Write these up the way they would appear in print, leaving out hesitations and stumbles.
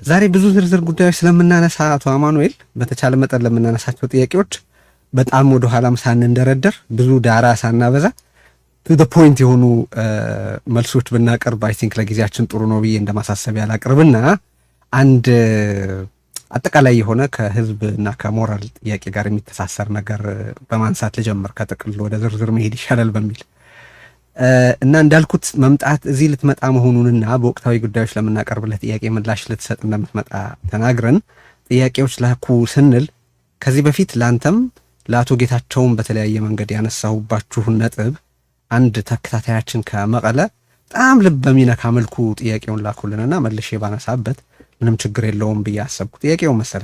ዛሬ ብዙ ዝርዝር ጉዳዮች ስለምናነሳ አቶ አማኑኤል በተቻለ መጠን ለምናነሳቸው ጥያቄዎች በጣም ወደ ኋላም ሳንንደረደር ብዙ ዳራ ሳናበዛ ቱ ዘ ፖይንት የሆኑ መልሶች ብናቀርብ አይ ቲንክ ለጊዜያችን ጥሩ ነው ብዬ እንደማሳሰቢያ ላቅርብና አንድ አጠቃላይ የሆነ ከህዝብ እና ከሞራል ጥያቄ ጋር የሚተሳሰር ነገር በማንሳት ልጀምር ከጥቅል ወደ ዝርዝር መሄድ ይሻላል በሚል እና እንዳልኩት መምጣት እዚህ ልትመጣ መሆኑንና በወቅታዊ ጉዳዮች ለምናቀርብለት ጥያቄ ምላሽ ልትሰጥ እንደምትመጣ ተናግረን ጥያቄዎች ላኩ ስንል ከዚህ በፊት ላንተም ለአቶ ጌታቸውም በተለያየ መንገድ ያነሳሁባችሁን ነጥብ አንድ ተከታታያችን ከመቀለ በጣም ልብ በሚነካ መልኩ ጥያቄውን ላኩልንና መልሼ ባነሳበት ምንም ችግር የለውም ብዬ አሰብኩ። ጥያቄው መሰለ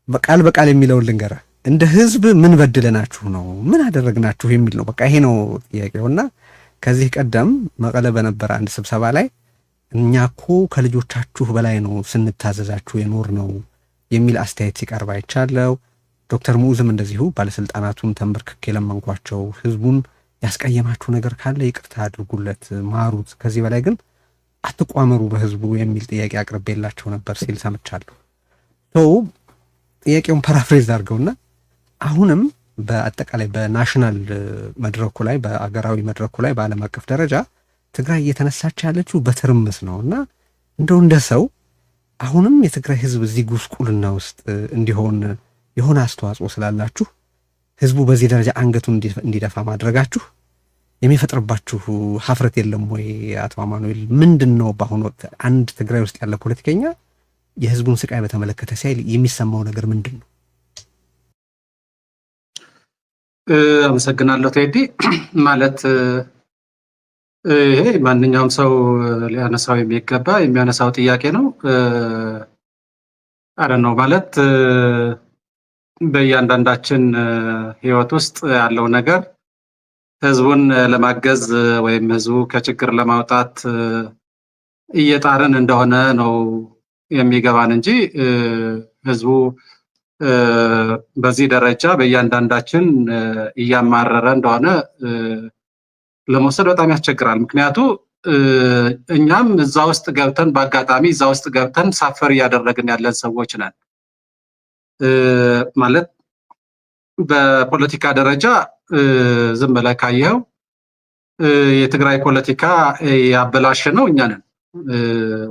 በቃል በቃል የሚለውን ልንገርህ። እንደ ህዝብ ምን በድለናችሁ ነው? ምን አደረግናችሁ? የሚል ነው። በቃ ይሄ ነው ጥያቄውና ከዚህ ቀደም መቀለ በነበረ አንድ ስብሰባ ላይ እኛ እኮ ከልጆቻችሁ በላይ ነው ስንታዘዛችሁ የኖር ነው የሚል አስተያየት ሲቀርብ አይቻለው። ዶክተር ሙኡዝም እንደዚሁ ባለስልጣናቱን ተንበርክኬ ለመንኳቸው፣ ህዝቡን ያስቀየማችሁ ነገር ካለ ይቅርታ አድርጉለት፣ ማሩት፣ ከዚህ በላይ ግን አትቋመሩ በህዝቡ የሚል ጥያቄ አቅርቤላቸው ነበር ሲል ሰምቻለሁ። ጥያቄውን ፓራፍሬዝ አድርገውና አሁንም በአጠቃላይ በናሽናል መድረኩ ላይ በአገራዊ መድረኩ ላይ በዓለም አቀፍ ደረጃ ትግራይ እየተነሳች ያለችው በትርምስ ነውና እንደው እንደ ሰው አሁንም የትግራይ ህዝብ እዚህ ጉስቁልና ውስጥ እንዲሆን የሆነ አስተዋጽኦ ስላላችሁ ህዝቡ በዚህ ደረጃ አንገቱን እንዲደፋ ማድረጋችሁ የሚፈጥርባችሁ ሀፍረት የለም ወይ? አቶ አማኑኤል ምንድነው በአሁኑ ወቅት አንድ ትግራይ ውስጥ ያለ ፖለቲከኛ የህዝቡን ስቃይ በተመለከተ ሲያይ የሚሰማው ነገር ምንድነው? አመሰግናለሁ ቴዲ። ማለት ይሄ ማንኛውም ሰው ሊያነሳው የሚገባ የሚያነሳው ጥያቄ ነው። ነው ማለት በእያንዳንዳችን ህይወት ውስጥ ያለው ነገር ህዝቡን ለማገዝ ወይም ህዝቡ ከችግር ለማውጣት እየጣርን እንደሆነ ነው የሚገባን እንጂ ህዝቡ በዚህ ደረጃ በእያንዳንዳችን እያማረረ እንደሆነ ለመውሰድ በጣም ያስቸግራል። ምክንያቱ እኛም እዛ ውስጥ ገብተን በአጋጣሚ እዛ ውስጥ ገብተን ሳፈር እያደረግን ያለን ሰዎች ነን። ማለት በፖለቲካ ደረጃ ዝም ብለህ ካየኸው የትግራይ ፖለቲካ ያበላሸ ነው እኛ ነን፣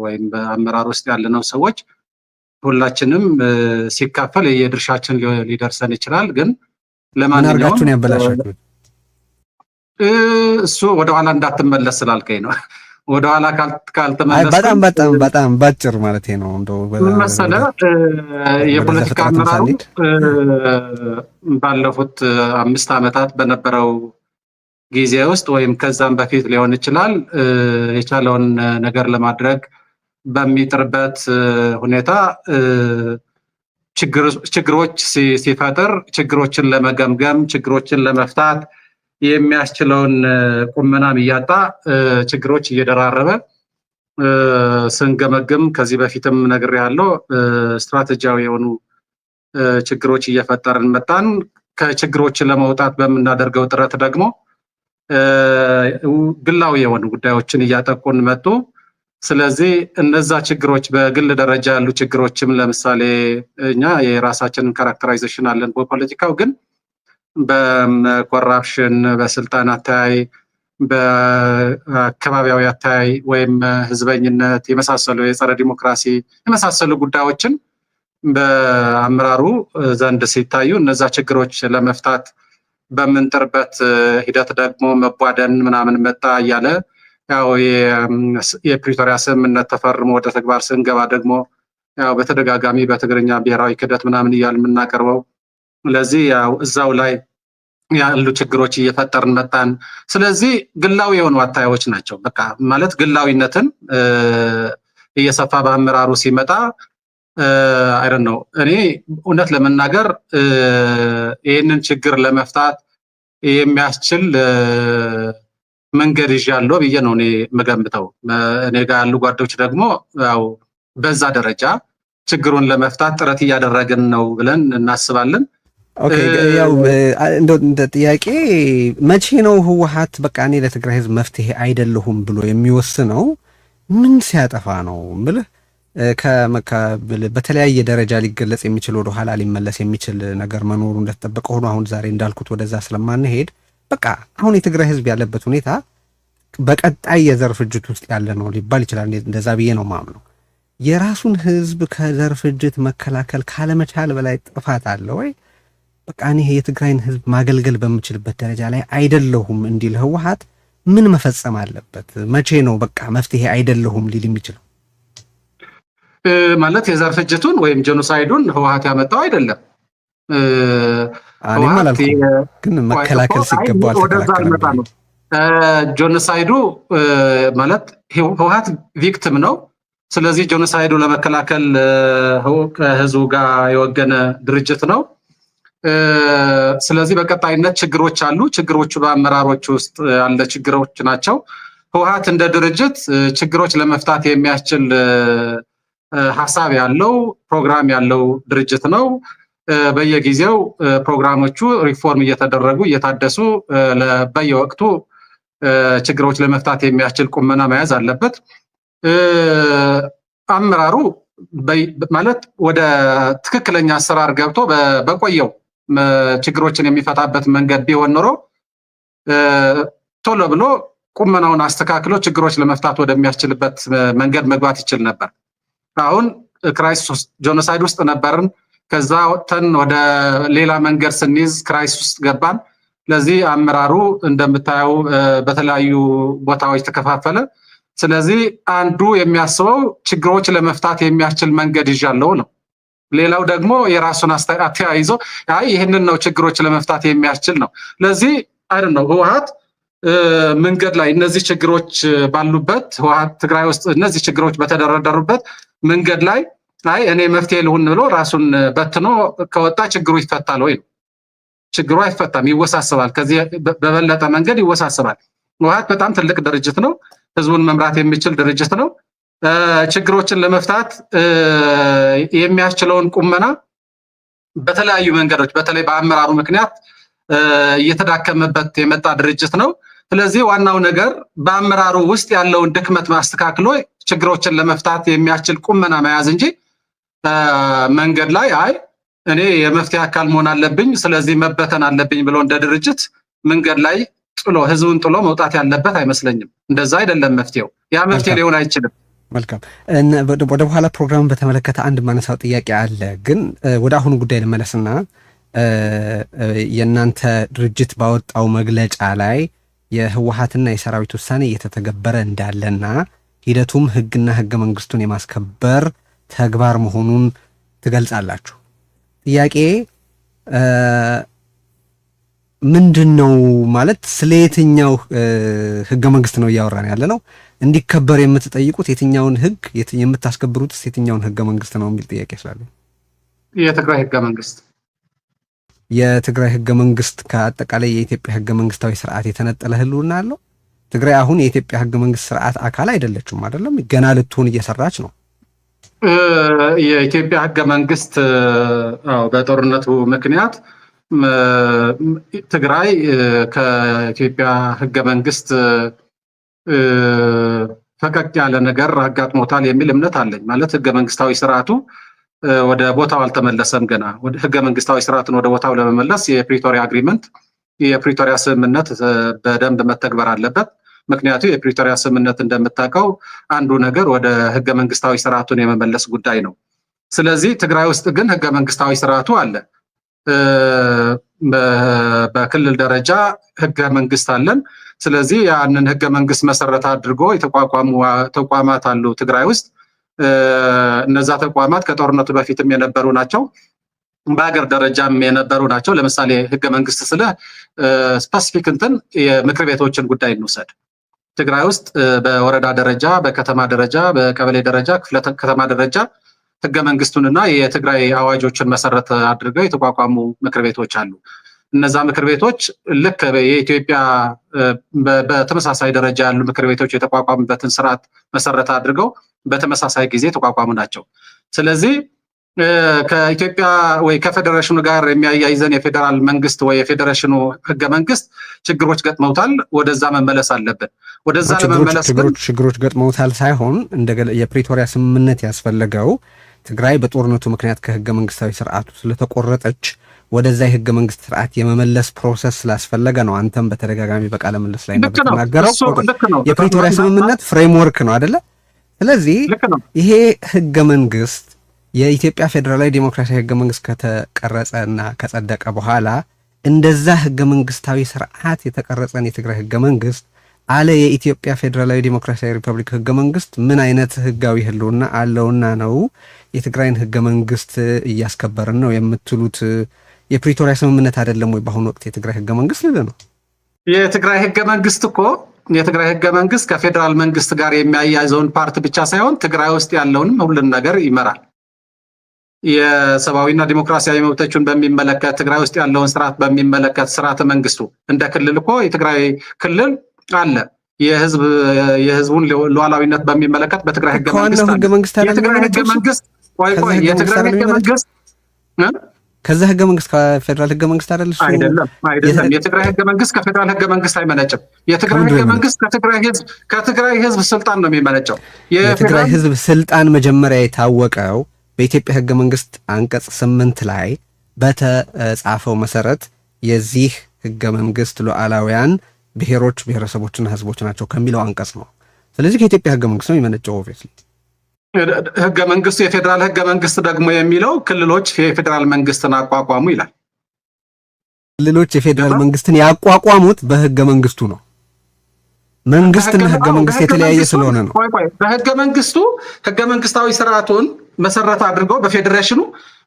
ወይም በአመራር ውስጥ ያለነው ሰዎች ሁላችንም ሲካፈል የድርሻችን ሊደርሰን ይችላል። ግን ለማንኛውም ያበላሻችሁ እሱ ወደኋላ እንዳትመለስ ስላልከኝ ነው። ወደኋላ ካልተመለስ በጣም ባጭር ማለት ነው። እንደው መሰለህ የፖለቲካ አመራሩ ባለፉት 5 ዓመታት በነበረው ጊዜ ውስጥ ወይም ከዛም በፊት ሊሆን ይችላል የቻለውን ነገር ለማድረግ በሚጥርበት ሁኔታ ችግሮች ሲፈጥር ችግሮችን ለመገምገም ችግሮችን ለመፍታት የሚያስችለውን ቁመናም እያጣ ችግሮች እየደራረበ ስንገመግም ከዚህ በፊትም ነግሬያለሁ፣ ስትራቴጂያዊ የሆኑ ችግሮች እየፈጠርን መጣን። ከችግሮች ለመውጣት በምናደርገው ጥረት ደግሞ ግላዊ የሆኑ ጉዳዮችን እያጠቁን መጡ። ስለዚህ እነዛ ችግሮች በግል ደረጃ ያሉ ችግሮችም ለምሳሌ እኛ የራሳችንን ካራክተራይዜሽን አለን በፖለቲካው፣ ግን በኮራፕሽን በስልጣን አተያይ በአካባቢያዊ አተያይ ወይም ህዝበኝነት የመሳሰሉ የጸረ ዲሞክራሲ የመሳሰሉ ጉዳዮችን በአመራሩ ዘንድ ሲታዩ እነዛ ችግሮች ለመፍታት በምንጥርበት ሂደት ደግሞ መቧደን ምናምን መጣ እያለ ያው የፕሪቶሪያ ስምምነት ተፈርሞ ወደ ተግባር ስንገባ ደግሞ ያው በተደጋጋሚ በትግርኛ ብሔራዊ ክህደት ምናምን እያልን የምናቀርበው ለዚህ ያው እዛው ላይ ያሉ ችግሮች እየፈጠርን መጣን። ስለዚህ ግላዊ የሆኑ አታዮች ናቸው። በቃ ማለት ግላዊነትን እየሰፋ በአመራሩ ሲመጣ ነው። እኔ እውነት ለመናገር ይህንን ችግር ለመፍታት የሚያስችል መንገድ ይዣለሁ ብዬ ነው እኔ የምገምተው። እኔ ጋር ያሉ ጓዶች ደግሞ ያው በዛ ደረጃ ችግሩን ለመፍታት ጥረት እያደረግን ነው ብለን እናስባለን። ኦኬ ያው እንደ ጥያቄ መቼ ነው ህወሓት በቃ እኔ ለትግራይ ህዝብ መፍትሄ አይደለሁም ብሎ የሚወስነው? ምን ሲያጠፋ ነው ምልህ? በተለያየ ደረጃ ሊገለጽ የሚችል ወደ ኋላ ሊመለስ የሚችል ነገር መኖሩ እንደተጠበቀ ሆኖ አሁን ዛሬ እንዳልኩት ወደዛ ስለማንሄድ በቃ አሁን የትግራይ ህዝብ ያለበት ሁኔታ በቀጣይ የዘር ፍጅት ውስጥ ያለ ነው ሊባል ይችላል። እንደዛ ብዬ ነው ማምነው። የራሱን ህዝብ ከዘር ፍጅት መከላከል ካለመቻል በላይ ጥፋት አለ ወይ? በቃ እኔ የትግራይን ህዝብ ማገልገል በምችልበት ደረጃ ላይ አይደለሁም እንዲል ህወሓት ምን መፈጸም አለበት? መቼ ነው በቃ መፍትሄ አይደለሁም ሊል የሚችለው? ማለት የዘር ፍጅቱን ወይም ጄኖሳይዱን ህወሓት ያመጣው አይደለም። እኔም አላልኩም፣ ግን መከላከል ሲገባው አልተከላከለም። ጄኖሳይዱ ማለት ህወሓት ቪክቲም ነው። ስለዚህ ጄኖሳይዱ ለመከላከል ከህዝቡ ጋር የወገነ ድርጅት ነው። ስለዚህ በቀጣይነት ችግሮች አሉ። ችግሮቹ በአመራሮች ውስጥ ያለ ችግሮች ናቸው። ህወሓት እንደ ድርጅት ችግሮች ለመፍታት የሚያስችል ሀሳብ ያለው ፕሮግራም ያለው ድርጅት ነው። በየጊዜው ፕሮግራሞቹ ሪፎርም እየተደረጉ እየታደሱ በየወቅቱ ችግሮች ለመፍታት የሚያስችል ቁመና መያዝ አለበት። አመራሩ ማለት ወደ ትክክለኛ አሰራር ገብቶ በቆየው ችግሮችን የሚፈታበት መንገድ ቢሆን ኖሮ ቶሎ ብሎ ቁመናውን አስተካክሎ ችግሮች ለመፍታት ወደሚያስችልበት መንገድ መግባት ይችል ነበር። አሁን ክራይሲስ ጄኖሳይድ ውስጥ ነበርን። ከዛ ወጥተን ወደ ሌላ መንገድ ስንይዝ ክራይሲስ ውስጥ ገባን። ለዚህ አመራሩ እንደምታየው በተለያዩ ቦታዎች ተከፋፈለ። ስለዚህ አንዱ የሚያስበው ችግሮች ለመፍታት የሚያስችል መንገድ ይዣለው ነው። ሌላው ደግሞ የራሱን አስተያይዞ ይህንን ነው ችግሮች ለመፍታት የሚያስችል ነው። ለዚህ አይደል ነው ህወሓት መንገድ ላይ እነዚህ ችግሮች ባሉበት ህወሓት ትግራይ ውስጥ እነዚህ ችግሮች በተደረደሩበት መንገድ ላይ እኔ መፍትሄ ልሁን ብሎ ራሱን በትኖ ከወጣ ችግሩ ይፈታል ወይ? ችግሩ አይፈታም፣ ይወሳሰባል። ከዚህ በበለጠ መንገድ ይወሳሰባል። ህወሓት በጣም ትልቅ ድርጅት ነው። ህዝቡን መምራት የሚችል ድርጅት ነው። ችግሮችን ለመፍታት የሚያስችለውን ቁመና በተለያዩ መንገዶች በተለይ በአመራሩ ምክንያት እየተዳከመበት የመጣ ድርጅት ነው። ስለዚህ ዋናው ነገር በአመራሩ ውስጥ ያለውን ድክመት ማስተካከሎ ችግሮችን ለመፍታት የሚያስችል ቁመና መያዝ እንጂ መንገድ ላይ እኔ የመፍትሄ አካል መሆን አለብኝ ስለዚህ መበተን አለብኝ ብሎ እንደ ድርጅት መንገድ ላይ ጥሎ ህዝቡን ጥሎ መውጣት ያለበት አይመስለኝም። እንደዛ አይደለም መፍትሄው። ያ መፍትሄ ሊሆን አይችልም። መልካም። ወደ በኋላ ፕሮግራም በተመለከተ አንድ ማነሳው ጥያቄ አለ፣ ግን ወደ አሁኑ ጉዳይ ልመለስና የእናንተ ድርጅት ባወጣው መግለጫ ላይ የህወሓትና የሰራዊት ውሳኔ እየተተገበረ እንዳለና ሂደቱም ህግና ህገ መንግስቱን የማስከበር ተግባር መሆኑን ትገልጻላችሁ። ጥያቄ ምንድን ነው ማለት ስለ የትኛው ህገ መንግስት ነው እያወራን ያለ ነው? እንዲከበር የምትጠይቁት የትኛውን ህግ የምታስከብሩትስ የትኛውን ህገ መንግስት ነው የሚል ጥያቄ ስላለ የትግራይ ህገ መንግስት የትግራይ ህገ መንግስት ከአጠቃላይ የኢትዮጵያ ህገ መንግስታዊ ስርዓት የተነጠለ ህልውና አለው። ትግራይ አሁን የኢትዮጵያ ህገ መንግስት ስርዓት አካል አይደለችም አይደለም፣ ገና ልትሆን እየሰራች ነው። የኢትዮጵያ ህገ መንግስት በጦርነቱ ምክንያት ትግራይ ከኢትዮጵያ ህገ መንግስት ፈቀቅ ያለ ነገር አጋጥሞታል የሚል እምነት አለኝ። ማለት ህገ መንግስታዊ ስርዓቱ ወደ ቦታው አልተመለሰም። ገና ወደ ህገ መንግስታዊ ስርዓቱን ወደ ቦታው ለመመለስ የፕሪቶሪያ አግሪመንት የፕሪቶሪያ ስምምነት በደንብ መተግበር አለበት። ምክንያቱ የፕሪቶሪያ ስምምነት እንደምታውቀው አንዱ ነገር ወደ ህገ መንግስታዊ ስርዓቱን የመመለስ ጉዳይ ነው። ስለዚህ ትግራይ ውስጥ ግን ህገ መንግስታዊ ስርዓቱ አለ። በክልል ደረጃ ህገ መንግስት አለን። ስለዚህ ያንን ህገ መንግስት መሰረት አድርጎ የተቋቋሙ ተቋማት አሉ ትግራይ ውስጥ። እነዛ ተቋማት ከጦርነቱ በፊትም የነበሩ ናቸው፣ በሀገር ደረጃም የነበሩ ናቸው። ለምሳሌ ህገ መንግስት ስለ ስፔሲፊክ የምክር ቤቶችን ጉዳይ እንውሰድ። ትግራይ ውስጥ በወረዳ ደረጃ፣ በከተማ ደረጃ፣ በቀበሌ ደረጃ፣ ክፍለ ከተማ ደረጃ ህገ መንግስቱንና የትግራይ አዋጆችን መሰረት አድርገው የተቋቋሙ ምክር ቤቶች አሉ። እነዛ ምክር ቤቶች ልክ የኢትዮጵያ በተመሳሳይ ደረጃ ያሉ ምክር ቤቶች የተቋቋሙበትን ስርዓት መሰረት አድርገው በተመሳሳይ ጊዜ የተቋቋሙ ናቸው። ስለዚህ ከኢትዮጵያ ወይ ከፌዴሬሽኑ ጋር የሚያያይዘን የፌዴራል መንግስት ወይ የፌዴሬሽኑ ህገ መንግስት ችግሮች ገጥመውታል። ወደዛ መመለስ አለብን። ወደዛ ለመመለስ ችግሮች ገጥመውታል ሳይሆን የፕሪቶሪያ ስምምነት ያስፈለገው ትግራይ በጦርነቱ ምክንያት ከህገ መንግስታዊ ስርዓቱ ስለተቆረጠች ወደዛ የህገ መንግስት ስርዓት የመመለስ ፕሮሰስ ስላስፈለገ ነው። አንተም በተደጋጋሚ በቃለ ምልልስ ላይ እንደተናገረው የፕሪቶሪያ ስምምነት ፍሬምወርክ ነው አይደለ? ስለዚህ ይሄ ህገ መንግስት የኢትዮጵያ ፌዴራላዊ ዴሞክራሲያዊ ህገ መንግስት ከተቀረጸና ከጸደቀ በኋላ እንደዛ ህገ መንግስታዊ ስርዓት የተቀረጸን የትግራይ ህገ መንግስት አለ የኢትዮጵያ ፌዴራላዊ ዴሞክራሲያዊ ሪፐብሊክ ህገ መንግስት ምን አይነት ህጋዊ ህልውና አለውና ነው የትግራይን ህገ መንግስት እያስከበርን ነው የምትሉት? የፕሪቶሪያ ስምምነት አይደለም ወይ በአሁኑ ወቅት የትግራይ ህገ መንግስት ልል ነው? የትግራይ ህገ መንግስት እኮ የትግራይ ህገ መንግስት ከፌዴራል መንግስት ጋር የሚያያይዘውን ፓርት ብቻ ሳይሆን ትግራይ ውስጥ ያለውንም ሁሉን ነገር ይመራል። የሰብአዊና ዲሞክራሲያዊ መብቶችን በሚመለከት ትግራይ ውስጥ ያለውን ስርዓት በሚመለከት ስርዓተ መንግስቱ እንደ ክልል እኮ የትግራይ ክልል አለ። የህዝቡን ሉዓላዊነት በሚመለከት በትግራይ ህገ መንግስት አለ። የትግራይ ህገ መንግስት የትግራይ ህገ መንግስት ከዛ ህገ መንግስት ከፌዴራል ህገ መንግስት አይደለም። የትግራይ ህገ መንግስት ከፌዴራል ህገ መንግስት አይመነጭም። የትግራይ ህገ መንግስት ከትግራይ ህዝብ ስልጣን ነው የሚመነጨው። የትግራይ ህዝብ ስልጣን መጀመሪያ የታወቀው በኢትዮጵያ ህገ መንግስት አንቀጽ 8 ላይ በተጻፈው መሰረት የዚህ ህገ መንግስት ሉዓላውያን ብሔሮች ብሔረሰቦችና ህዝቦች ናቸው ከሚለው አንቀጽ ነው። ስለዚህ ከኢትዮጵያ ህገ መንግስት ነው የሚመነጨው። ኦብቪየስሊ ህገ መንግስቱ የፌዴራል ህገ መንግስት ደግሞ የሚለው ክልሎች የፌዴራል መንግስትን አቋቋሙ ይላል። ክልሎች የፌዴራል መንግስትን ያቋቋሙት በህገ መንግስቱ ነው። መንግስትና ህገ መንግስት የተለያየ ስለሆነ ነው። በህገ መንግስቱ ህገ መንግስታዊ ስርዓቱን መሰረት አድርገው በፌዴሬሽኑ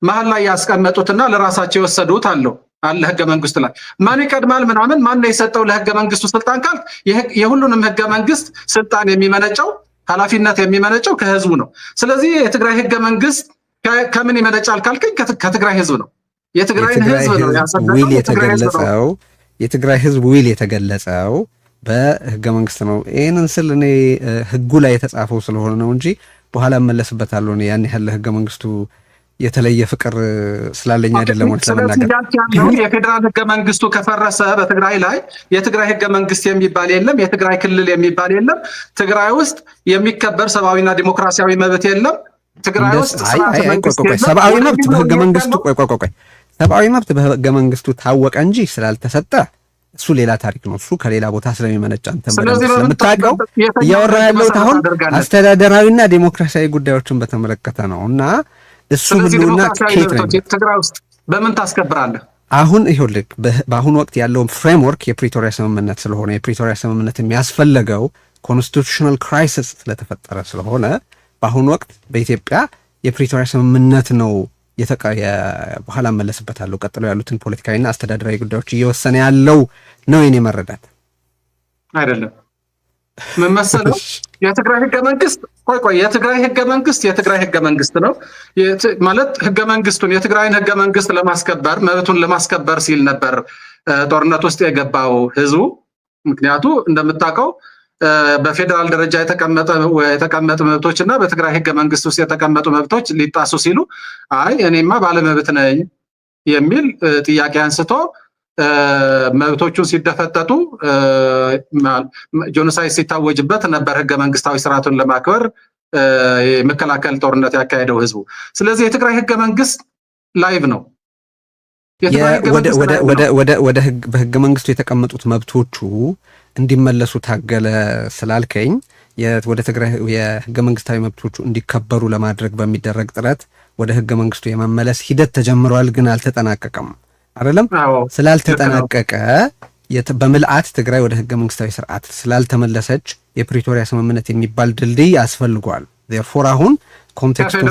መሀል ላይ ያስቀመጡትና ለራሳቸው የወሰዱት አለ ህገ መንግስቱ ላይ ማን ይቀድማል ምናምን ማን ነው የሰጠው ለህገ መንግስቱ ስልጣን ካል የሁሉንም ህገ መንግስት ስልጣን የሚመነጨው ኃላፊነት የሚመነጨው ከህዝቡ ነው። ስለዚህ የትግራይ ህገ መንግስት ከምን ይመነጫል ካልከኝ ከትግራይ ህዝብ ነው። የትግራይ ህዝብ ነው ዊል የተገለጸው። የትግራይ ህዝብ ዊል የተገለጸው በህገ መንግስት ነው። ይህንን ስል እኔ ህጉ ላይ የተጻፈው ስለሆነ ነው እንጂ በኋላ እመለስበታለሁ። እኔ ያን ያህል ህገ መንግስቱ የተለየ ፍቅር ስላለኝ አይደለም። ወንት ለመናገር የፌዴራል ህገ መንግስቱ ከፈረሰ በትግራይ ላይ የትግራይ ህገ መንግስት የሚባል የለም፣ የትግራይ ክልል የሚባል የለም፣ ትግራይ ውስጥ የሚከበር ሰብአዊና ዲሞክራሲያዊ መብት የለም። ትግራይ ውስጥ ሰብአዊ መብት በህገ መንግስቱ ሰብአዊ መብት በህገ መንግስቱ ታወቀ እንጂ ስላልተሰጠ እሱ ሌላ ታሪክ ነው። እሱ ከሌላ ቦታ ስለሚመነጭ አንተ ስለምታውቀው እያወራ ያለሁት አሁን አስተዳደራዊና ዴሞክራሲያዊ ጉዳዮችን በተመለከተ ነው። እና እሱ ሁሉና ከየት ነው ትግራይ ውስጥ በምን ታስከብራለህ? አሁን ይኸውልህ በአሁኑ ወቅት ያለውን ፍሬምወርክ የፕሪቶሪያ ስምምነት ስለሆነ የፕሪቶሪያ ስምምነት የሚያስፈልገው ኮንስቲቱሽናል ክራይሲስ ስለተፈጠረ ስለሆነ በአሁኑ ወቅት በኢትዮጵያ የፕሪቶሪያ ስምምነት ነው በኋላ መለስበታለሁ። ቀጥሎ ያሉትን ፖለቲካዊና አስተዳደራዊ ጉዳዮች እየወሰነ ያለው ነው የኔ መረዳት። አይደለም ምን መሰለህ የትግራይ ህገ መንግስት የትግራይ ህገ መንግስት ነው ማለት ህገ መንግስቱን የትግራይን ህገ መንግስት ለማስከበር መብቱን ለማስከበር ሲል ነበር ጦርነት ውስጥ የገባው ህዝቡ። ምክንያቱ እንደምታውቀው በፌዴራል ደረጃ የተቀመጡ መብቶች እና በትግራይ ህገ መንግስት ውስጥ የተቀመጡ መብቶች ሊጣሱ ሲሉ አይ እኔማ ባለመብት ነኝ የሚል ጥያቄ አንስቶ መብቶቹን ሲደፈጠጡ ጆኖሳይድ ሲታወጅበት ነበር ህገ መንግስታዊ ስርዓቱን ለማክበር የመከላከል ጦርነት ያካሄደው ህዝቡ። ስለዚህ የትግራይ ህገ መንግስት ላይቭ ነው። በህገ መንግስቱ የተቀመጡት መብቶቹ እንዲመለሱ ታገለ ስላልከኝ ወደ ትግራይ የህገ መንግስታዊ መብቶቹ እንዲከበሩ ለማድረግ በሚደረግ ጥረት ወደ ህገ መንግስቱ የመመለስ ሂደት ተጀምሯል፣ ግን አልተጠናቀቀም። አይደለም ስላልተጠናቀቀ በምልአት ትግራይ ወደ ህገ መንግስታዊ ስርዓት ስላልተመለሰች የፕሪቶሪያ ስምምነት የሚባል ድልድይ አስፈልጓል። ዜርፎር አሁን ኮንቴክስቱን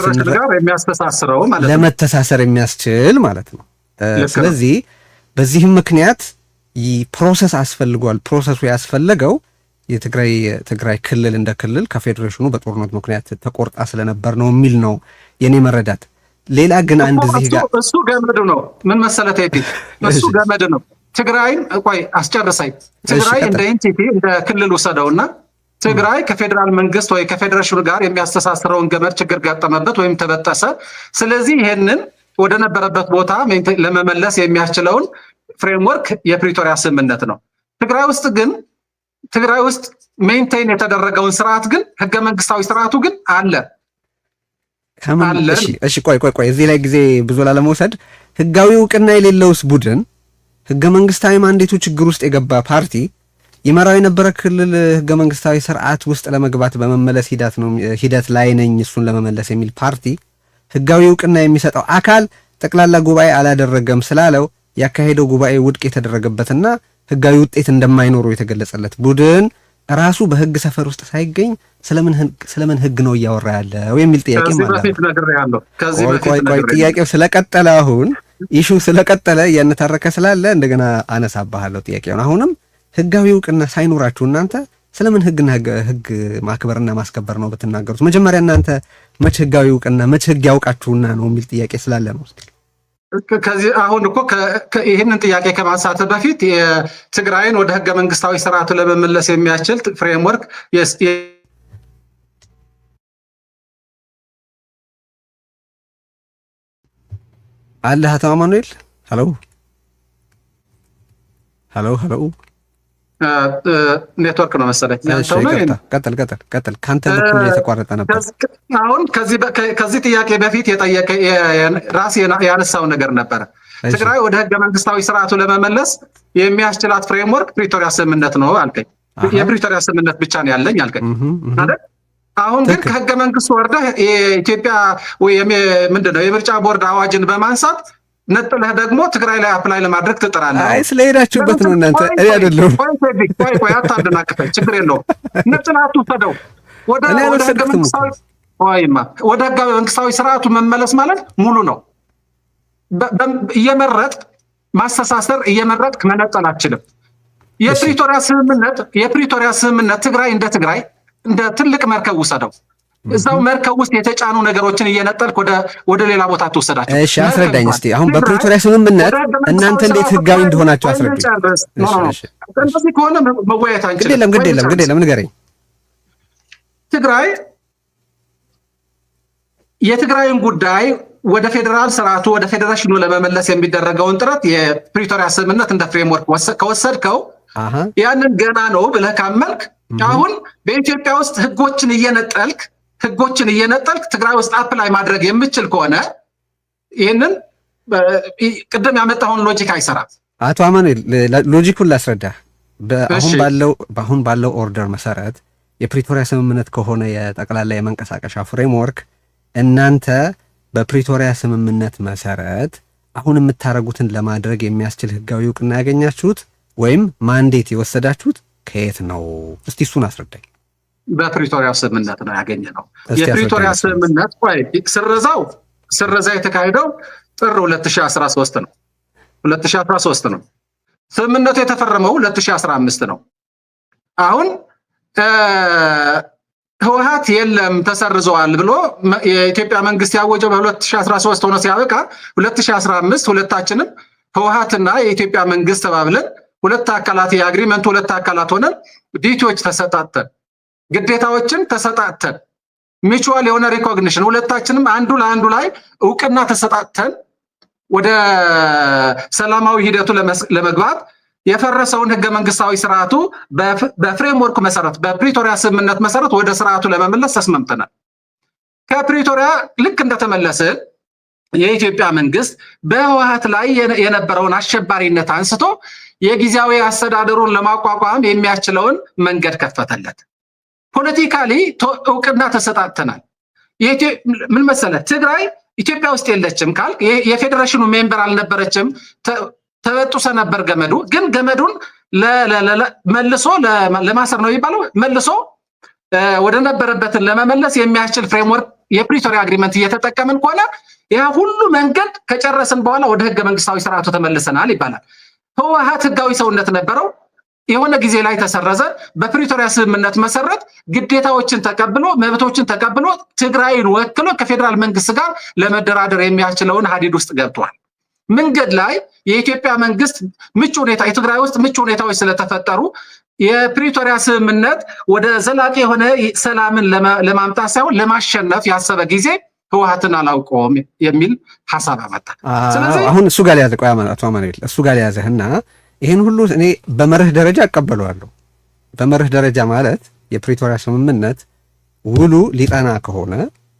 የሚያስተሳስረው ማለት ነው ለመተሳሰር የሚያስችል ማለት ነው። ስለዚህ በዚህም ምክንያት ፕሮሰስ አስፈልጓል። ፕሮሰሱ ያስፈለገው የትግራይ ክልል እንደ ክልል ከፌዴሬሽኑ በጦርነት ምክንያት ተቆርጣ ስለነበር ነው የሚል ነው የኔ መረዳት። ሌላ ግን አንድ እዚህ ጋር እሱ ገመድ ነው። ምን መሰለህ ቴዲ እሱ ገመድ ነው። ትግራይን አስጨርሳይ ትግራይ እንደ ኤንቲቲ እንደ ክልል ወሰደውና ትግራይ ከፌዴራል መንግስት ወይ ከፌዴሬሽኑ ጋር የሚያስተሳስረውን ገመድ ችግር ገጠመበት ወይም ተበጠሰ። ስለዚህ ይሄንን ወደ ነበረበት ቦታ ለመመለስ የሚያስችለውን ፍሬምወርክ የፕሪቶሪያ ስምምነት ነው። ትግራይ ውስጥ ሜንቴን የተደረገውን ስርዓት ግን ህገ መንግስታዊ ስርዓቱ ግን አለ። እሺ ቆይ እዚህ ላይ ጊዜ ብዙ ላለመውሰድ ህጋዊ እውቅና የሌለውስ ቡድን ህገ መንግስታዊ ማንዴቱ ችግር ውስጥ የገባ ፓርቲ ይመራው የነበረ ክልል ህገ መንግስታዊ ስርዓት ውስጥ ለመግባት በመመለስ ሂደት ላይ ነኝ እሱን ለመመለስ የሚል ፓርቲ ህጋዊ እውቅና የሚሰጠው አካል ጠቅላላ ጉባኤ አላደረገም ስላለው ያካሄደው ጉባኤ ውድቅ የተደረገበትና ህጋዊ ውጤት እንደማይኖረው የተገለጸለት ቡድን ራሱ በህግ ሰፈር ውስጥ ሳይገኝ ስለምን ህግ ነው እያወራ ያለው የሚል ጥያቄ ማለት ነው። ጥያቄው ስለቀጠለ አሁን ኢሹ ስለቀጠለ እያነታረከ ስላለ እንደገና አነሳባለሁ ጥያቄውን። አሁንም ህጋዊ እውቅና ሳይኖራችሁ እናንተ ስለምን ህግ ማክበርና ማስከበር ነው ብትናገሩት? መጀመሪያ እናንተ መቼ ህጋዊ እውቅና መቼ ህግ ያውቃችሁና ነው የሚል ጥያቄ ስላለ ነው። ከዚህ አሁን እኮ ይህንን ጥያቄ ከማንሳት በፊት የትግራይን ወደ ህገ መንግስታዊ ስርዓቱ ለመመለስ የሚያስችል ፍሬምወርክ አለ። አቶ አማኑኤል ሄሎ ኔትወርክ ነው መሰለኝ። ቀጥል። ካንተ በኩል የተቋረጠ ነበር። አሁን ከዚህ ጥያቄ በፊት የጠየቀ ራስ ያነሳው ነገር ነበረ። ትግራይ ወደ ህገ መንግስታዊ ስርዓቱ ለመመለስ የሚያስችላት ፍሬምወርክ ፕሪቶሪያ ስምምነት ነው አልከኝ። የፕሪቶሪያ ስምምነት ብቻ ነው ያለኝ አልከኝ አይደል? አሁን ግን ከህገ መንግስቱ ወርደህ የኢትዮጵያ ወይ ምንድነው የምርጫ ቦርድ አዋጅን በማንሳት ነጥለህ ደግሞ ትግራይ ላይ አፕላይ ለማድረግ ትጥራለህ። አይ ስለሄዳችሁበት ነው እናንተ። እኔ አይደለም። ቆይ አታደናቅፈኝ፣ ችግር የለውም። ነጥለህ አትውሰደው። ወደ ህገ መንግስታዊ ስርዓቱ መመለስ ማለት ሙሉ ነው። እየመረጥክ ማስተሳሰር እየመረጥክ መነጠል አትችልም። የፕሪቶሪያ ስምምነት ትግራይ እንደ ትልቅ መርከብ ውሰደው። እዛው መርከብ ውስጥ የተጫኑ ነገሮችን እየነጠልክ ወደ ሌላ ቦታ ትወሰዳቸው። እሺ አስረዳኝ እስቲ። አሁን በፕሪቶሪያ ስምምነት እናንተ እንዴት ህጋዊ እንደሆናችሁ አስረዳኝ። እንደዚህ ከሆነ መወያየት አንችልም። ግድ የለም ንገረኝ። የትግራይን ጉዳይ ወደ ፌዴራል ስርዓቱ ወደ ፌዴሬሽኑ ለመመለስ የሚደረገውን ጥረት የፕሪቶሪያ ስምምነት እንደ ፍሬምወርክ ከወሰድከው ያንን ገና ነው ብለህ ካመልክ አሁን በኢትዮጵያ ውስጥ ህጎችን እየነጠልክ ትግራይ ውስጥ አፕላይ ማድረግ የምችል ከሆነ ይህንን ቅድም ያመጣውን ሎጂክ አይሰራም። አቶ አማኑኤል ሎጂኩን ላስረዳ። በአሁን ባለው ኦርደር መሰረት የፕሪቶሪያ ስምምነት ከሆነ የጠቅላላ የመንቀሳቀሻ ፍሬምወርክ እናንተ በፕሪቶሪያ ስምምነት መሰረት አሁን የምታደርጉትን ለማድረግ የሚያስችል ህጋዊ እውቅና ያገኛችሁት ወይም ማንዴት የወሰዳችሁት ከየት ነው? እስቲ እሱን አስረዳኝ። በፕሪቶሪያ ስምምነት ነው ያገኘነው። የፕሪቶሪያ ስምምነት ስረዛ የተካሄደው ጥር 2013 ነው። ስምምነቱ የተፈረመው 2015 ነው። አሁን ህወሓት የለም ተሰርዘዋል ብሎ የኢትዮጵያ መንግስት ያወጀው በ2013 ሆኖ ሲያበቃ 2015 ሁለታችንም ህወሓትና የኢትዮጵያ መንግስት ተባብለን ሁለት አካላት የአግሪመንቱ ሁለት አካላት ሆነን ዲቲዎች ተሰጣተን ግዴታዎችን ተሰጣተን ሚቹዋል የሆነ ሪኮግኒሽን ሁለታችንም አንዱ ለአንዱ ላይ እውቅና ተሰጣተን ወደ ሰላማዊ ሂደቱ ለመግባት የፈረሰውን ህገ መንግስታዊ ስርዓቱ በፍሬምወርክ መሰረት በፕሪቶሪያ ስምምነት መሰረት ወደ ስርዓቱ ለመመለስ ተስማምተናል። ከፕሪቶሪያ ልክ እንደተመለስን የኢትዮጵያ መንግስት በህወሓት ላይ የነበረውን አሸባሪነት አንስቶ የጊዜያዊ አስተዳደሩን ለማቋቋም የሚያስችለውን መንገድ ከፈተለት። ፖለቲካሊ እውቅና ተሰጣተናል። ምን መሰለህ፣ ትግራይ ኢትዮጵያ ውስጥ የለችም ካልክ የፌዴሬሽኑ ሜምበር አልነበረችም፣ ተበጥሶ ነበር ገመዱ። ግን ገመዱን መልሶ ለማሰር ነው የሚባለው፣ መልሶ ወደ ነበረበትን ለመመለስ የሚያስችል ፍሬምወርክ የፕሪቶሪያ አግሪመንት እየተጠቀምን ከሆነ ያ ሁሉ መንገድ ከጨረስን በኋላ ወደ ህገ መንግስታዊ ስርዓቱ ተመልሰናል ይባላል። ህወሓት ህጋዊ ሰውነት ነበረው፣ የሆነ ጊዜ ላይ ተሰረዘ። በፕሪቶሪያ ስምምነት መሰረት ግዴታዎችን ተቀብሎ መብቶችን ተቀብሎ ትግራይን ወክሎ ከፌዴራል መንግስት ጋር ለመደራደር የሚያስችለውን ሀዲድ ውስጥ ገብቷል። መንገድ ላይ የኢትዮጵያ መንግስት የትግራይ ውስጥ ምቹ ሁኔታዎች ስለተፈጠሩ የፕሪቶሪያ ስምምነት ወደ ዘላቂ የሆነ ሰላምን ለማምጣት ሳይሆን ለማሸነፍ ያሰበ ጊዜ ህወሓትን አላውቀውም የሚል ሐሳብ አመጣ። ስለዚህ አሁን እሱ ጋር ያዘ ቆይ አቶ አማኑኤል እሱ ጋር ያዘህና ይሄን ሁሉ እኔ በመርህ ደረጃ አቀበለዋለሁ። በመርህ ደረጃ ማለት የፕሪቶሪያ ስምምነት ውሉ ሊጠና ከሆነ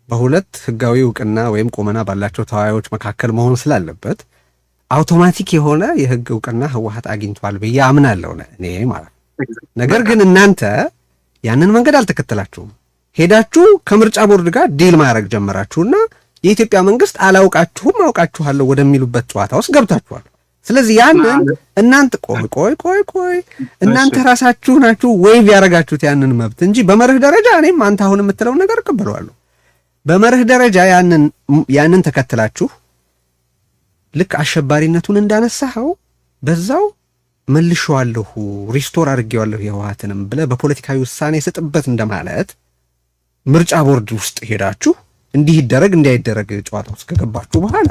በሁለት ህጋዊ እውቅና ወይም ቁመና ባላቸው ተዋዮች መካከል መሆን ስላለበት አውቶማቲክ የሆነ የህግ እውቅና ህወሓት አግኝቷል ብዬ አምናለሁ እኔ ማለት። ነገር ግን እናንተ ያንን መንገድ አልተከተላችሁም። ሄዳችሁ ከምርጫ ቦርድ ጋር ዲል ማድረግ ጀመራችሁና የኢትዮጵያ መንግስት አላውቃችሁም አውቃችኋለሁ ወደሚሉበት ጨዋታ ውስጥ ገብታችኋል። ስለዚህ ያንን እናንተ ቆይ እናንተ ራሳችሁ ናችሁ ወይቭ ያደረጋችሁት ያንን መብት እንጂ በመርህ ደረጃ እኔም አንተ አሁን የምትለው ነገር እቀበለዋለሁ። በመርህ ደረጃ ያንን ተከትላችሁ ልክ አሸባሪነቱን እንዳነሳኸው በዛው መልሼዋለሁ ሪስቶር አድርጌዋለሁ የህወሓትንም ብለህ በፖለቲካዊ ውሳኔ ስጥበት እንደማለት ምርጫ ቦርድ ውስጥ ሄዳችሁ እንዲህ ይደረግ እንዳይደረግ ጨዋታ ውስጥ ከገባችሁ በኋላ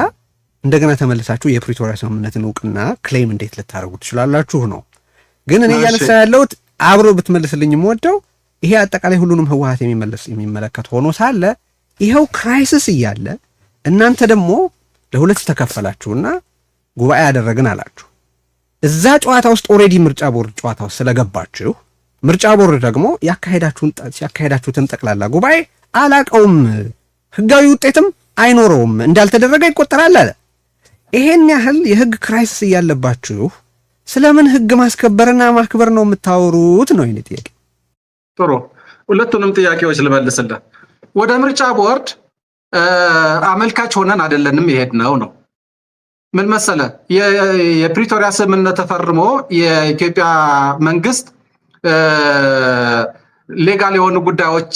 እንደገና ተመልሳችሁ የፕሪቶሪያ ስምምነትን እውቅና ክሌም እንዴት ልታደርጉ ትችላላችሁ ነው። ግን እኔ እያነሳ ያለሁት አብሮ ብትመልስልኝ የምወደው ይሄ አጠቃላይ ሁሉንም ህወሓት የሚመለከት ሆኖ ሳለ ይኸው ክራይሲስ እያለ እናንተ ደግሞ ለሁለት ተከፈላችሁና ጉባኤ ያደረግን አላችሁ። እዛ ጨዋታ ውስጥ ኦሬዲ ምርጫ ቦርድ ጨዋታ ውስጥ ስለገባችሁ ምርጫ ቦርድ ደግሞ ያካሄዳችሁትን ጠቅላላ ጉባኤ አላቀውም፣ ህጋዊ ውጤትም አይኖረውም፣ እንዳልተደረገ ይቆጠራል አለ። ይሄን ያህል የህግ ክራይሲስ እያለባችሁ ስለምን ህግ ማስከበርና ማክበር ነው የምታወሩት ነው የኔ ጥያቄ። ጥሩ፣ ሁለቱንም ጥያቄዎች ልመልስልህ። ወደ ምርጫ ቦርድ አመልካች ሆነን አይደለንም የሄድነው ነው። ምን መሰለ፣ የፕሪቶሪያ ስምምነት ተፈርሞ የኢትዮጵያ መንግስት ሌጋል የሆኑ ጉዳዮች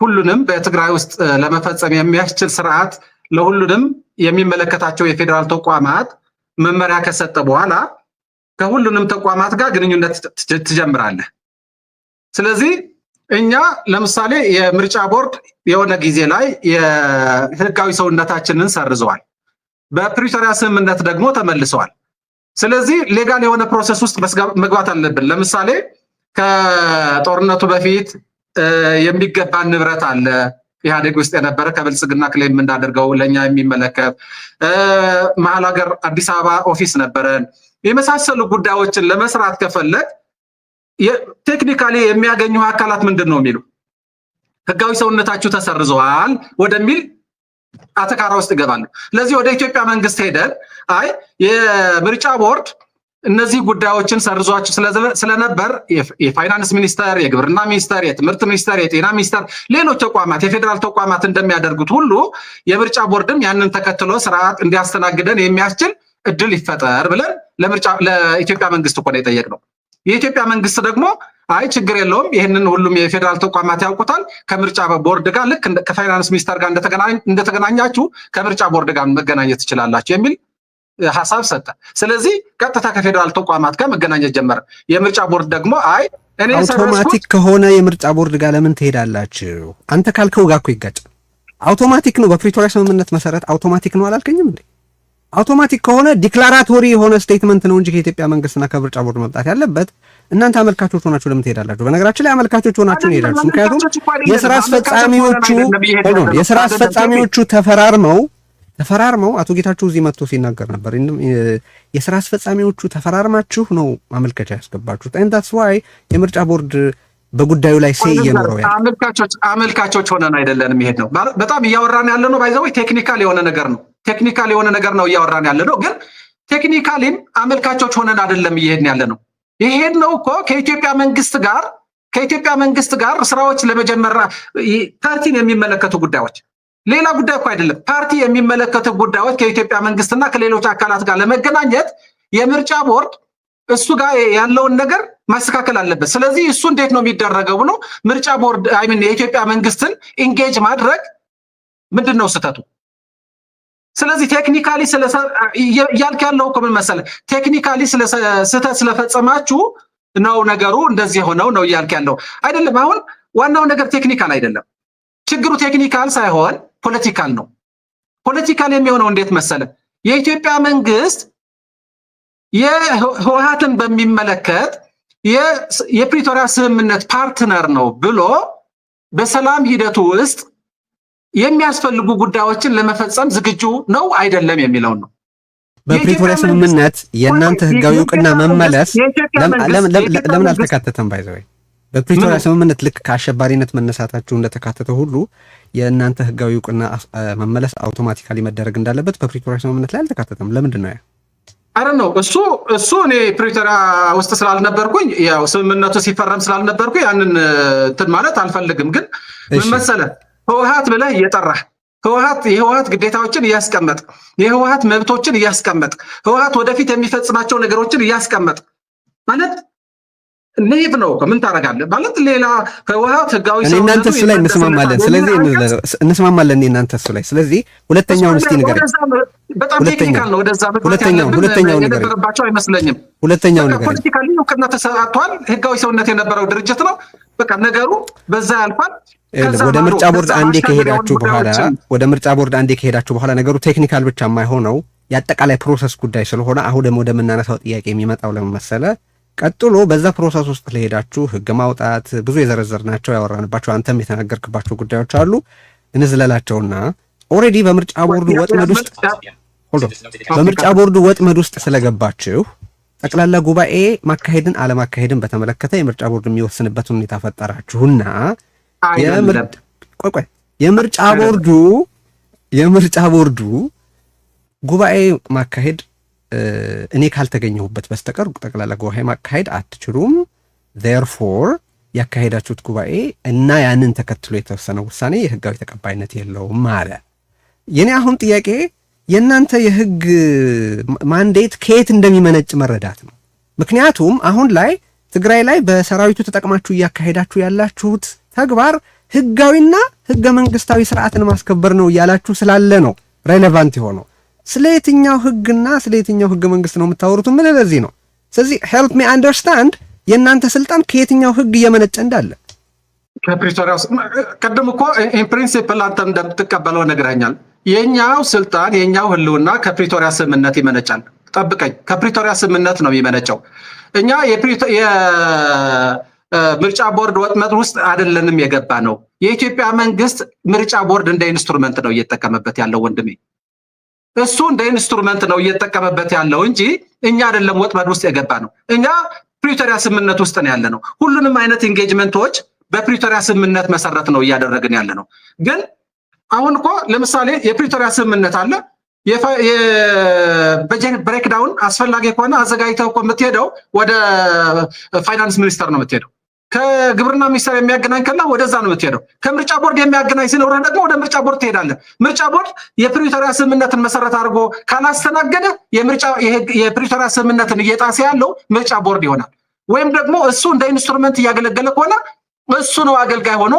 ሁሉንም በትግራይ ውስጥ ለመፈጸም የሚያስችል ስርዓት ለሁሉንም የሚመለከታቸው የፌዴራል ተቋማት መመሪያ ከሰጠ በኋላ ከሁሉንም ተቋማት ጋር ግንኙነት ትጀምራለህ። ስለዚህ እኛ ለምሳሌ የምርጫ ቦርድ የሆነ ጊዜ ላይ የህጋዊ ሰውነታችንን ሰርዘዋል፣ በፕሪቶሪያ ስምምነት ደግሞ ተመልሰዋል። ስለዚህ ሌጋል የሆነ ፕሮሰስ ውስጥ መግባት አለብን። ለምሳሌ ከጦርነቱ በፊት የሚገባን ንብረት አለ ኢህአዴግ ውስጥ የነበረ ከብልጽግና ክሌም እንዳደርገው ለኛ የሚመለከት መሀል ሀገር አዲስ አበባ ኦፊስ ነበረን። የመሳሰሉ ጉዳዮችን ለመስራት ከፈለግ ቴክኒካሊ የሚያገኙ አካላት ምንድን ነው የሚሉ ህጋዊ ሰውነታችሁ ተሰርዘዋል ወደሚል አተካራ ውስጥ ይገባሉ። ለዚህ ወደ ኢትዮጵያ መንግስት ሄደን አይ የምርጫ ቦርድ እነዚህ ጉዳዮችን ሰርዟቸው ስለነበር የፋይናንስ ሚኒስተር፣ የግብርና ሚኒስተር፣ የትምህርት ሚኒስተር፣ የጤና ሚኒስተር፣ ሌሎች ተቋማት የፌዴራል ተቋማት እንደሚያደርጉት ሁሉ የምርጫ ቦርድም ያንን ተከትሎ ስርዓት እንዲያስተናግደን የሚያስችል እድል ይፈጠር ብለን ለኢትዮጵያ መንግስት እኮ ነው የጠየቅነው። የኢትዮጵያ መንግስት ደግሞ አይ ችግር የለውም ይህንን ሁሉም የፌዴራል ተቋማት ያውቁታል፣ ከምርጫ ቦርድ ጋር ልክ ከፋይናንስ ሚኒስተር ጋር እንደተገናኛችሁ ከምርጫ ቦርድ ጋር መገናኘት ትችላላችሁ የሚል ሐሳብ ሰጠ። ስለዚህ ቀጥታ ከፌዴራል ተቋማት ጋር መገናኘት ጀመረ። የምርጫ ቦርድ ደግሞ አይ እኔ አውቶማቲክ ከሆነ የምርጫ ቦርድ ጋር ለምን ትሄዳላችሁ? አንተ ካልከው ጋር እኮ ይጋጫል። አውቶማቲክ ነው፣ በፕሪቶሪያ ስምምነት መሰረት አውቶማቲክ ነው አላልከኝም እንዴ? አውቶማቲክ ከሆነ ዲክላራቶሪ የሆነ ስቴትመንት ነው እንጂ ከኢትዮጵያ መንግስትና ከምርጫ ቦርድ መምጣት ያለበት። እናንተ አመልካቾች ሆናችሁ ለምን ትሄዳላችሁ? በነገራችን ላይ አመልካቾች ሆናችሁ ነው ሄዳችሁ። ምክንያቱም የስራ አስፈጻሚዎቹ ተፈራርመው አቶ ጌታቸው እዚህ መጥቶ ሲናገር ነበር። የስራ አስፈጻሚዎቹ ተፈራርማችሁ ነው ማመልከቻ ያስገባችሁት። that's why የምርጫ ቦርድ በጉዳዩ ላይ ሴይ እየኖረው ያለ አመልካቾች ሆነን አይደለንም ይሄድ ነው። በጣም እያወራን ያለ ነው ባይዘው ቴክኒካል የሆነ ነገር ነው እያወራን ያለ ነው። ግን ቴክኒካሊም አመልካቾች ሆነን አይደለም እየሄድን ያለ ነው። ይሄድ ነው እኮ ከኢትዮጵያ መንግስት ጋር ስራዎች ለመጀመር ፓርቲን የሚመለከቱ ጉዳዮች ሌላ ጉዳይ እኮ አይደለም። ፓርቲ የሚመለከቱ ጉዳዮች ከኢትዮጵያ መንግስትና ከሌሎች አካላት ጋር ለመገናኘት የምርጫ ቦርድ እሱ ጋር ያለውን ነገር ማስተካከል አለበት። ስለዚህ እሱ እንዴት ነው የሚደረገው ብሎ ምርጫ ቦርድ የኢትዮጵያ መንግስትን ኢንጌጅ ማድረግ ምንድን ነው ስህተቱ? ስለዚህ ቴክኒካሊ እያልክ ያለው እኮ ምን መሰለህ፣ ቴክኒካሊ ስህተት ስለፈጸማችሁ ነው ነገሩ እንደዚህ የሆነው ነው እያልክ ያለው አይደለም። አሁን ዋናው ነገር ቴክኒካል አይደለም። ችግሩ ቴክኒካል ሳይሆን ፖለቲካል ነው። ፖለቲካል የሚሆነው እንዴት መሰለህ፣ የኢትዮጵያ መንግስት የህወሓትን በሚመለከት የፕሪቶሪያ ስምምነት ፓርትነር ነው ብሎ በሰላም ሂደቱ ውስጥ የሚያስፈልጉ ጉዳዮችን ለመፈጸም ዝግጁ ነው አይደለም የሚለውን ነው። በፕሪቶሪያ ስምምነት የእናንተ ህጋዊ እውቅና መመለስ ለምን አልተካተተም? ባይዘው በፕሪቶሪያ ስምምነት ልክ ከአሸባሪነት መነሳታችሁ እንደተካተተ ሁሉ የእናንተ ህጋዊ እውቅና መመለስ አውቶማቲካሊ መደረግ እንዳለበት በፕሪቶሪያ ስምምነት ላይ አልተካተተም። ለምንድን ነው ያ? አረ ነው እሱ እኔ ፕሪቶሪያ ውስጥ ስላልነበርኩኝ ያው ስምምነቱ ሲፈረም ስላልነበርኩኝ ያንን እንትን ማለት አልፈልግም። ግን ምን መሰለህ ህወሓት ብለህ እየጠራህ የህወሓት ግዴታዎችን እያስቀመጥ የህወሓት መብቶችን እያስቀመጥ ህወሓት ወደፊት የሚፈጽማቸው ነገሮችን እያስቀመጥ ማለት ሌቭ ነው። ምን ታደርጋለህ ማለት ሌላ ህወሓት ህጋዊ ሰው እናንተ እሱ ላይ እንስማማለን። ስለዚህ እንስማማለን እናንተ እሱ ላይ። ስለዚህ ሁለተኛውን እስቲ ንገረኝ። በጣም ቴክኒካል ነው። ወደዛ ሁለተኛው የነበረባቸው አይመስለኝም። ሁለተኛው ንገረኝ። ፖለቲካሊ እውቅና ተሰጥቷል። ህጋዊ ሰውነት የነበረው ድርጅት ነው። በቃ ነገሩ በዛ ያልፋል። ወደ ምርጫ ቦርድ አንዴ ከሄዳችሁ በኋላ ነገሩ ቴክኒካል ብቻ የማይሆነው የአጠቃላይ ፕሮሰስ ጉዳይ ስለሆነ አሁን ደግሞ ወደምናነሳው ጥያቄ የሚመጣው ለምን መሰለህ? ቀጥሎ በዛ ፕሮሰስ ውስጥ ለሄዳችሁ ህግ ማውጣት ብዙ የዘረዘርናቸው ያወራንባቸው አንተም የተናገርክባቸው ጉዳዮች አሉ። እንዝለላቸውና ኦልሬዲ በምርጫ ቦርዱ ወጥመድ ውስጥ ስለገባችሁ ጠቅላላ ጉባኤ ማካሄድን አለማካሄድን በተመለከተ የምርጫ ቦርዱ የሚወስንበትን ሁኔታ ፈጠራችሁና የምርጫ ቦርዱ ጉባኤ ማካሄድ እኔ ካልተገኘሁበት በስተቀር ጠቅላላ ጉባኤ ማካሄድ አትችሉም። therefore ያካሄዳችሁት ጉባኤ እና ያንን ተከትሎ የተወሰነ ውሳኔ የህጋዊ ተቀባይነት የለውም አለ። የኔ አሁን ጥያቄ የእናንተ የህግ ማንዴት ከየት እንደሚመነጭ መረዳት ነው። ምክንያቱም አሁን ላይ ትግራይ ላይ በሰራዊቱ ተጠቅማችሁ እያካሄዳችሁ ያላችሁት ተግባር ህጋዊና ህገ መንግስታዊ ስርዓትን ማስከበር ነው እያላችሁ ስላለ ነው ሬሌቫንት የሆነው። ስለ የትኛው ህግና ስለ የትኛው ህገ መንግስት ነው የምታወሩት? ምን ለዚህ ነው። ስለዚህ ሄልፕ ሚ አንደርስታንድ የእናንተ ስልጣን ከየትኛው ህግ እየመነጨ እንዳለ። ከፕሪቶሪያ ቀደም እኮ ኢን ፕሪንሲፕል አንተ እንደምትቀበለው ነግረኛል። የኛው ስልጣን የኛው ህልውና ከፕሪቶሪያ ስምምነት ይመነጫል። ጠብቀኝ፣ ከፕሪቶሪያ ስምምነት ነው የሚመነጨው። እኛ ምርጫ ቦርድ ወጥመድ ውስጥ አይደለንም የገባ ነው። የኢትዮጵያ መንግስት ምርጫ ቦርድ እንደ ኢንስትሩመንት ነው እየተጠቀመበት ያለው ወንድሜ። እሱ እንደ ኢንስትሩመንት ነው እየተጠቀመበት ያለው እንጂ እኛ አይደለም ወጥመድ ውስጥ የገባ ነው። እኛ ፕሪቶሪያ ስምምነት ውስጥ ነው ያለ ነው። ሁሉንም አይነት ኢንጌጅመንቶች በፕሪቶሪያ ስምምነት መሰረት ነው እያደረግን ያለ ነው። ግን አሁን እኮ ለምሳሌ የፕሪቶሪያ ስምምነት አለ። የበጀት ብሬክዳውን አስፈላጊ ከሆነ አዘጋጅተው እኮ የምትሄደው ወደ ፋይናንስ ሚኒስተር ነው የምትሄደው። ከግብርና ሚኒስተር የሚያገናኝ ከላ ወደዛ ነው የምትሄደው። ከምርጫ ቦርድ የሚያገናኝ ሲኖርህ ደግሞ ወደ ምርጫ ቦርድ ትሄዳለህ። ምርጫ ቦርድ የፕሪቶሪያ ስምምነትን መሰረት አድርጎ ካላስተናገደ የፕሪቶሪያ ስምምነትን እየጣሰ ያለው ምርጫ ቦርድ ይሆናል። ወይም ደግሞ እሱ እንደ ኢንስትሩመንት እያገለገለ ከሆነ እሱ ነው አገልጋይ ሆኖ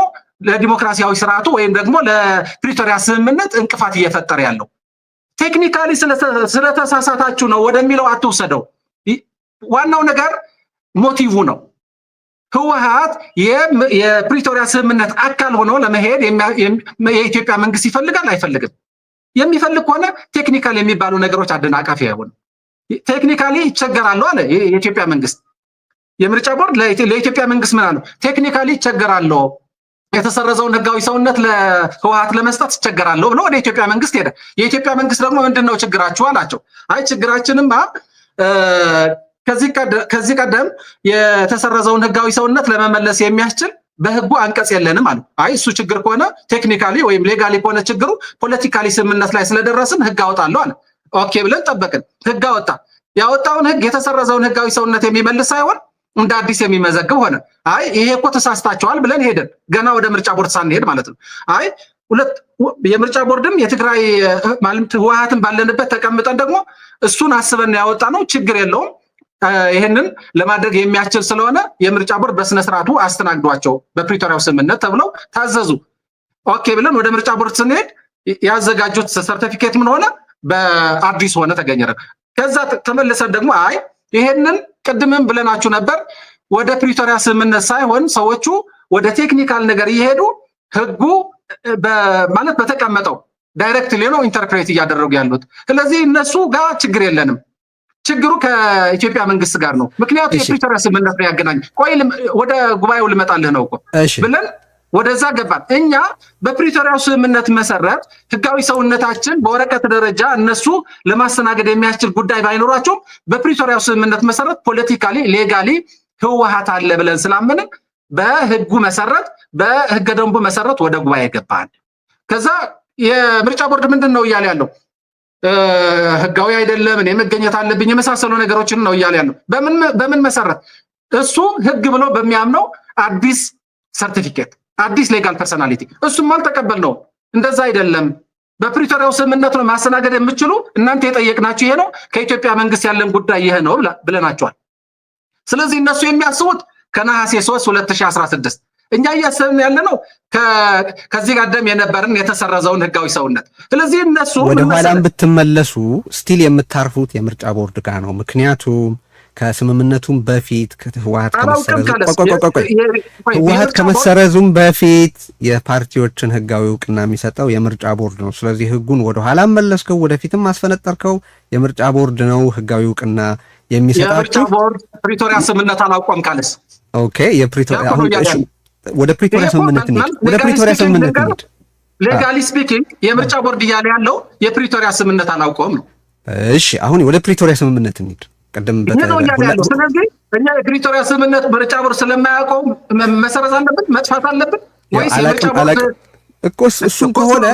ለዲሞክራሲያዊ ስርዓቱ ወይም ደግሞ ለፕሪቶሪያ ስምምነት እንቅፋት እየፈጠረ ያለው። ቴክኒካሊ ስለተሳሳታችሁ ነው ወደሚለው አትውሰደው። ዋናው ነገር ሞቲቭ ነው። ህወሓት የፕሪቶሪያ ስምምነት አካል ሆኖ ለመሄድ የኢትዮጵያ መንግስት ይፈልጋል አይፈልግም? የሚፈልግ ከሆነ ቴክኒካል የሚባሉ ነገሮች አደናቃፊ አይሆንም። ቴክኒካሊ ይቸገራሉ አለ የኢትዮጵያ መንግስት። የምርጫ ቦርድ ለኢትዮጵያ መንግስት ምን አለው? ቴክኒካሊ ይቸገራለሁ፣ የተሰረዘውን ህጋዊ ሰውነት ለህወሓት ለመስጠት ይቸገራለሁ ብሎ ወደ ኢትዮጵያ መንግስት ሄደ። የኢትዮጵያ መንግስት ደግሞ ምንድነው ችግራችሁ አላቸው። አይ ችግራችንማ ከዚህ ቀደም የተሰረዘውን ህጋዊ ሰውነት ለመመለስ የሚያስችል በህጉ አንቀጽ የለንም አሉ። አይ እሱ ችግር ከሆነ ቴክኒካሊ ወይም ሌጋሊ ከሆነ ችግሩ ፖለቲካሊ ስምምነት ላይ ስለደረስን ህግ አወጣለሁ አለ። ኦኬ ብለን ጠበቅን። ህግ አወጣ። ያወጣውን ህግ የተሰረዘውን ህጋዊ ሰውነት የሚመልስ ሳይሆን እንደ አዲስ የሚመዘግብ ሆነ። አይ ይሄ እኮ ተሳስታችኋል ብለን ሄደን ገና ወደ ምርጫ ቦርድ ሳንሄድ ማለት ነው። አይ የምርጫ ቦርድም የትግራይ ማለት ህወሓትን ባለንበት ተቀምጠን ደግሞ እሱን አስበን ያወጣ ነው፣ ችግር የለውም ይሄንን ለማድረግ የሚያስችል ስለሆነ የምርጫ ቦርድ በስነ ስርዓቱ አስተናግዷቸው በፕሪቶሪያው ስምምነት ተብለው ታዘዙ። ኦኬ ብለን ወደ ምርጫ ቦርድ ስንሄድ ያዘጋጁት ሰርቲፊኬት ምን ሆነ? በአዲስ ሆነ ተገኘ። ከዛ ተመልሰን ደግሞ አይ ይሄንን ቅድምም ብለናችሁ ነበር፣ ወደ ፕሪቶሪያ ስምምነት ሳይሆን ሰዎቹ ወደ ቴክኒካል ነገር እየሄዱ ህጉ ማለት በተቀመጠው ዳይሬክትሊ ነው ኢንተርፕሬት እያደረጉ ያሉት። ስለዚህ እነሱ ጋር ችግር የለንም። ችግሩ ከኢትዮጵያ መንግስት ጋር ነው። ምክንያቱም የፕሪቶሪያ ስምምነት ነው ያገናኝ። ቆይ ወደ ጉባኤው ልመጣልህ ነው እኮ ብለን ወደዛ ገባን። እኛ በፕሪቶሪያው ስምምነት መሰረት ህጋዊ ሰውነታችን በወረቀት ደረጃ እነሱ ለማስተናገድ የሚያስችል ጉዳይ ባይኖራቸውም በፕሪቶሪያው ስምምነት መሰረት ፖለቲካሊ ሌጋሊ ህወሓት አለ ብለን ስላመንን በህጉ መሰረት በህገ ደንቡ መሰረት ወደ ጉባኤ ገባን። ከዛ የምርጫ ቦርድ ምንድን ነው እያለ ያለው? ህጋዊ አይደለም፣ እኔ መገኘት አለብኝ የመሳሰሉ ነገሮችን ነው እያለ ያለው። በምን መሰረት? እሱ ህግ ብሎ በሚያምነው አዲስ ሰርቲፊኬት አዲስ ሌጋል ፐርሰናሊቲ እሱም አልተቀበልነው። እንደዛ አይደለም፣ በፕሪቶሪያው ስምምነት ነው ማስተናገድ የምችሉ እናንተ የጠየቅናችሁ ይሄ ነው፣ ከኢትዮጵያ መንግስት ያለን ጉዳይ ይሄ ነው ብለናቸዋል። ስለዚህ እነሱ የሚያስቡት ከነሐሴ 3 2016 እኛ እያሰብን ያለ ነው ከዚህ ቀደም የነበርን የተሰረዘውን ህጋዊ ሰውነት። ስለዚህ እነሱ ወደ ኋላም ብትመለሱ ስቲል የምታርፉት የምርጫ ቦርድ ጋር ነው። ምክንያቱም ከስምምነቱም በፊት ህወሓት ከመሰረዙም በፊት የፓርቲዎችን ህጋዊ እውቅና የሚሰጠው የምርጫ ቦርድ ነው። ስለዚህ ህጉን ወደ ኋላም መለስከው ወደፊትም አስፈነጠርከው የምርጫ ቦርድ ነው ህጋዊ እውቅና የሚሰጣቸው። የምርጫ ቦርድ ፕሪቶሪያ ስምምነት አላውቀውም ካለስ ኦኬ፣ የፕሪቶሪያ አሁን ወደ ፕሪቶሪያ ስምምነት እንሂድ። ወደ ፕሪቶሪያ ስምምነት እንሂድ። ሌጋሊ ስፒኪንግ የምርጫ ቦርድ እያለ ያለው የፕሪቶሪያ ስምምነት አላውቀውም ነው። እሺ፣ አሁን ወደ ፕሪቶሪያ ስምምነት እንሂድ። ቀደም ስለዚህ እኛ የፕሪቶሪያ ስምምነት ምርጫ ቦርድ ስለማያውቀው መሰረዝ አለብን መጥፋት አለብን ወይስ የምርጫ ቦርድ እኮ እሱም ከሆነ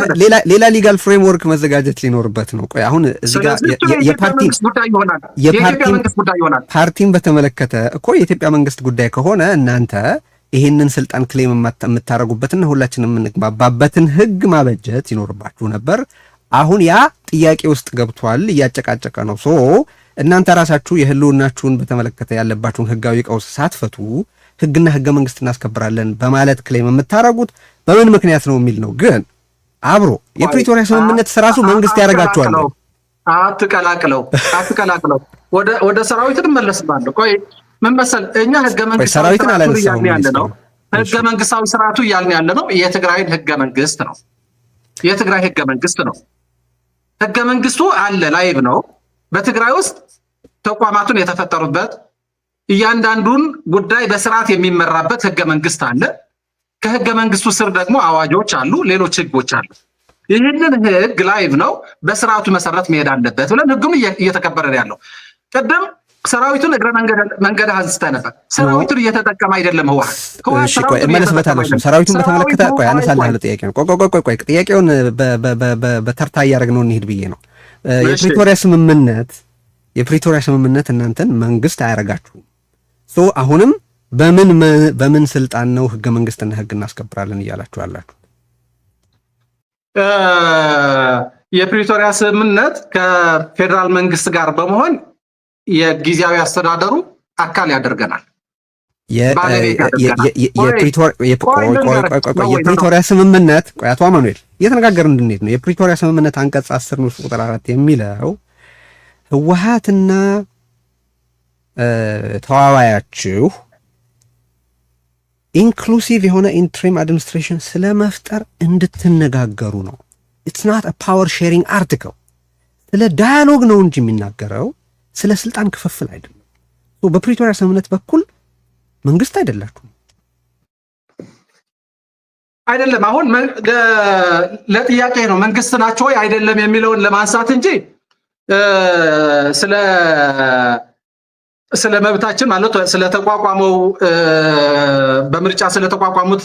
ሌላ ሊጋል ፍሬምወርክ መዘጋጀት ሊኖርበት ነው። ቆይ አሁን እዚህ ጋር ፓርቲን በተመለከተ እኮ የኢትዮጵያ መንግስት ጉዳይ ከሆነ እናንተ ይሄንን ስልጣን ክሌም የምታረጉበትና ሁላችንም የምንግባባበትን ህግ ማበጀት ይኖርባችሁ ነበር። አሁን ያ ጥያቄ ውስጥ ገብቷል፣ እያጨቃጨቀ ነው። ሶ እናንተ ራሳችሁ የህልውናችሁን በተመለከተ ያለባችሁን ህጋዊ ቀውስ ሳትፈቱ ህግና ህገ መንግስት እናስከብራለን በማለት ክሌም የምታረጉት በምን ምክንያት ነው የሚል ነው። ግን አብሮ የፕሪቶሪያ ስምምነት ራሱ መንግስት ያደርጋችኋል። አትቀላቅለው። ወደ ሰራዊትን መለስባለሁ። ቆይ ምን መሰል እኛ ህገ መንግስት ሰራዊትን አላነሳውም ያለ ነው። ህገ መንግስታዊ ስርዓቱ እያልን ያለ ነው የትግራይን ህገ መንግስት ነው። የትግራይ ህገ መንግስት ነው። ህገ መንግስቱ አለ ላይቭ ነው። በትግራይ ውስጥ ተቋማቱን የተፈጠሩበት እያንዳንዱን ጉዳይ በስርዓት የሚመራበት ህገ መንግስት አለ። ከህገ መንግስቱ ስር ደግሞ አዋጆች አሉ፣ ሌሎች ህጎች አሉ። ይህንን ህግ ላይቭ ነው በስርዓቱ መሰረት መሄድ አለበት ብለን ህጉም እየተከበረ ያለው። ቅድም ሰራዊቱን እግረ መንገድ አንስተ ነበር። ሰራዊቱን እየተጠቀመ አይደለም ህወሓት። እሺ ቆይ እመለስበታለሁ። ሰራዊቱን በተመለከተ ቆይ አነሳልሃለሁ ጥያቄ ነው። ቆይ ጥያቄውን በተርታ እያደረግነው እንሂድ ብዬ ነው። የፕሪቶሪያ ስምምነት እናንተን መንግስት አያረጋችሁም። ሶ አሁንም በምን ስልጣን ነው ህገ መንግስትና ህግ እናስከብራለን እያላችሁ አላችሁ? የፕሪቶሪያ ስምምነት ከፌዴራል መንግስት ጋር በመሆን የጊዜያዊ አስተዳደሩ አካል ያደርገናል። የፕሪቶሪያ ስምምነት ቆይ አቶ አማኑኤል እየተነጋገርን እንድንሄድ ነው። የፕሪቶሪያ ስምምነት አንቀጽ 10 ንዑስ ቁጥር 4 የሚለው ህወሓትና ተዋዋያችሁ ኢንክሉሲቭ የሆነ ኢንትሪም አድሚኒስትሬሽን ስለመፍጠር እንድትነጋገሩ ነው። ኢትስ ናት አ ፓወር ሼሪንግ አርቲክል። ስለ ዳያሎግ ነው እንጂ የሚናገረው ስለ ስልጣን ክፍፍል አይደለም። በፕሪቶሪያ ስምምነት በኩል መንግስት አይደላችሁም። አይደለም አሁን ለጥያቄ ነው መንግስት ናቸው ወይ አይደለም የሚለውን ለማንሳት እንጂ ስለ መብታችን ማለት ስለተቋቋመው በምርጫ ስለተቋቋሙት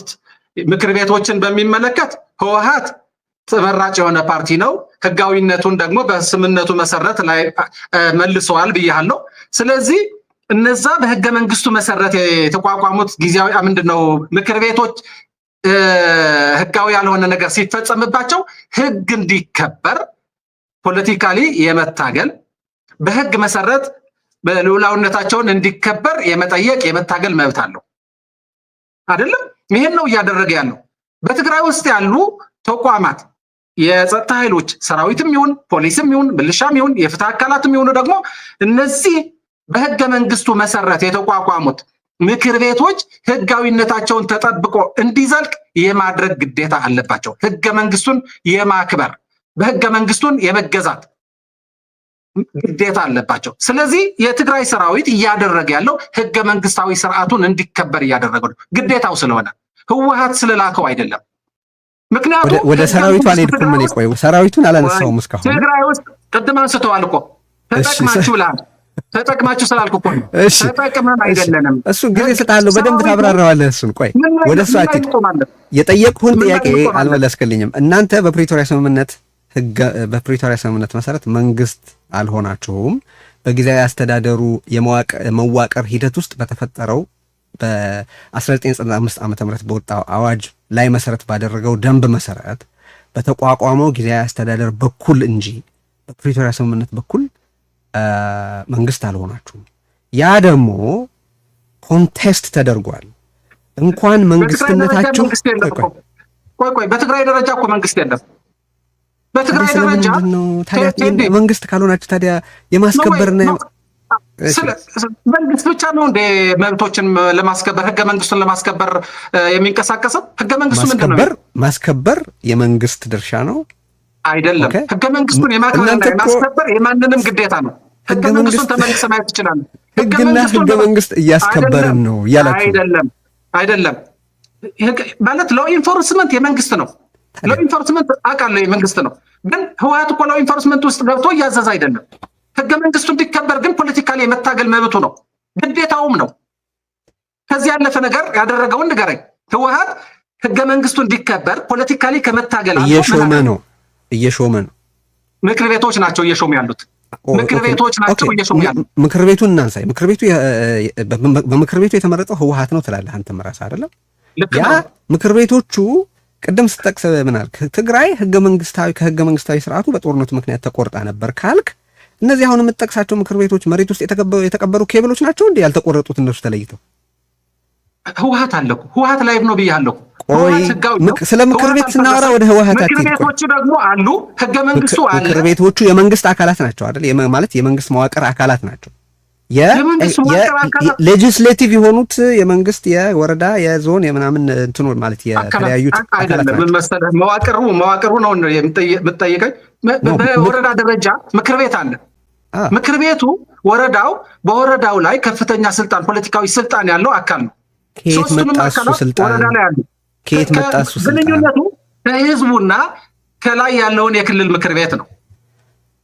ምክር ቤቶችን በሚመለከት ህወሓት ተመራጭ የሆነ ፓርቲ ነው። ህጋዊነቱን ደግሞ በስምምነቱ መሰረት ላይ መልሰዋል ብያለሁ። ስለዚህ እነዛ በህገ መንግስቱ መሰረት የተቋቋሙት ጊዜያዊ ምንድነው ምክር ቤቶች ህጋዊ ያልሆነ ነገር ሲፈጸምባቸው ህግ እንዲከበር ፖለቲካሊ የመታገል በህግ መሰረት በልዑላዊነታቸውን እንዲከበር የመጠየቅ የመታገል መብት አለው አይደለም? ይሄን ነው እያደረገ ያለው። በትግራይ ውስጥ ያሉ ተቋማት የጸጥታ ኃይሎች ሰራዊትም ይሁን ፖሊስም ይሁን ምልሻም ይሁን የፍትህ አካላትም ይሁን ደግሞ እነዚህ በህገ መንግስቱ መሰረት የተቋቋሙት ምክር ቤቶች ህጋዊነታቸውን ተጠብቆ እንዲዘልቅ የማድረግ ግዴታ አለባቸው። ህገ መንግስቱን የማክበር በህገ መንግስቱን የመገዛት ግዴታ አለባቸው። ስለዚህ የትግራይ ሰራዊት እያደረገ ያለው ህገ መንግስታዊ ስርዓቱን እንዲከበር እያደረገ ነው፣ ግዴታው ስለሆነ ህወሓት ስለላከው አይደለም። ምክንያቱም ወደ ሰራዊቱ አልሄድኩም። ምን ይቆይ ሰራዊቱን አላነሳውም እስካሁን። ትግራይ ውስጥ ቅድም አንስተዋል እኮ ተጠቅማችሁ ብለሃል። ተጠቅማችሁ ስላልኩ እኮ ነው። ተጠቅመን አይደለንም። እሱን ጊዜ እሰጥሃለሁ፣ በደንብ ታብራራዋለህ። እሱን ቆይ ወደ እሱ አትሂድ። የጠየቅሁን ጥያቄ አልመለስክልኝም። እናንተ በፕሪቶሪያ ስምምነት መሰረት መንግስት አልሆናችሁም። በጊዜያዊ አስተዳደሩ የመዋቅር ሂደት ውስጥ በተፈጠረው በ1995 ዓ.ም በወጣው አዋጅ ላይ መሰረት ባደረገው ደንብ መሰረት በተቋቋመው ጊዜያዊ አስተዳደር በኩል እንጂ በፕሪቶሪያ ስምምነት በኩል መንግስት አልሆናችሁም። ያ ደግሞ ኮንቴስት ተደርጓል። እንኳን መንግስትነታችሁ ቆይ በትግራይ ደረጃ እኮ መንግስት የለም። በትግራይ ደረጃ ታዲያ መንግስት ካልሆናችሁ ታዲያ የማስከበርና መንግስት ብቻ ነው እንደ መብቶችን ለማስከበር ህገ መንግስቱን ለማስከበር የሚንቀሳቀሰው? ህገ መንግስቱ ምንድን ነው? ማስከበር የመንግስት ድርሻ ነው አይደለም። ህገ መንግስቱን የማክበርና የማስከበር የማንንም ግዴታ ነው። ህገ መንግስቱን ተመልሰህ ማየት ትችላለህ። ህግና ህገ መንግስት እያስከበርን ነው እያላችሁ አይደለም። ማለት ሎ ኢንፎርስመንት የመንግስት ነው። ሎ ኢንፎርስመንት አውቃለሁ የመንግስት ነው። ግን ህወሓት እኮ ሎ ኢንፎርስመንት ውስጥ ገብቶ እያዘዘ አይደለም። ህገ መንግስቱ እንዲከበር ግን ፖለቲካሊ የመታገል መብቱ ነው፣ ግዴታውም ነው። ከዚህ ያለፈ ነገር ያደረገውን ንገረኝ። ህወሓት ህገ መንግስቱ እንዲከበር ፖለቲካሊ ከመታገል እየሾመ ነው። ምክር ቤቶች ናቸው እየሾሙ ያሉት። ምክር ቤቶች ናቸው እየሾሙ ያሉት። ምክር ቤቱን እናንሳይ። በምክር ቤቱ የተመረጠው ህወሓት ነው ትላለህ አንተም ራስህ አይደለም? ያ ምክር ቤቶቹ ቅድም ስጠቅስ ምናል ትግራይ ከህገ መንግስታዊ ስርዓቱ በጦርነቱ ምክንያት ተቆርጣ ነበር ካልክ እነዚህ አሁን የምትጠቅሳቸው ምክር ቤቶች መሬት ውስጥ የተቀበሩ ኬብሎች ናቸው እንዴ ያልተቆረጡት? እነሱ ተለይተው ህወሓት አለኩ ህወሓት ላይ ነው ብያለሁ። ስለ ምክር ቤት ስናወራ ወደ ህወሓት ምክር ቤቶቹ ደግሞ አሉ፣ ህገ መንግስቱ አለ። ምክር ቤቶቹ የመንግስት አካላት ናቸው አይደል? ማለት የመንግስት መዋቅር አካላት ናቸው። ሌጂስሌቲቭ የሆኑት የመንግስት የወረዳ የዞን የምናምን እንትኑ ማለት የተለያዩት አካላት ምን መሰለህ፣ መዋቅሩ ነው የምትጠይቀኝ። በወረዳ ደረጃ ምክር ቤት አለ። ምክር ቤቱ በወረዳው ላይ ከፍተኛ ስልጣን ፖለቲካዊ ስልጣን ያለው አካል ነው። ከየት መጣ እሱ ስልጣን? ወረዳ ላይ አለ። ከየት መጣ እሱ ስልጣን? ግንኙነቱ ከህዝቡና ከላይ ያለውን የክልል ምክር ቤት ነው።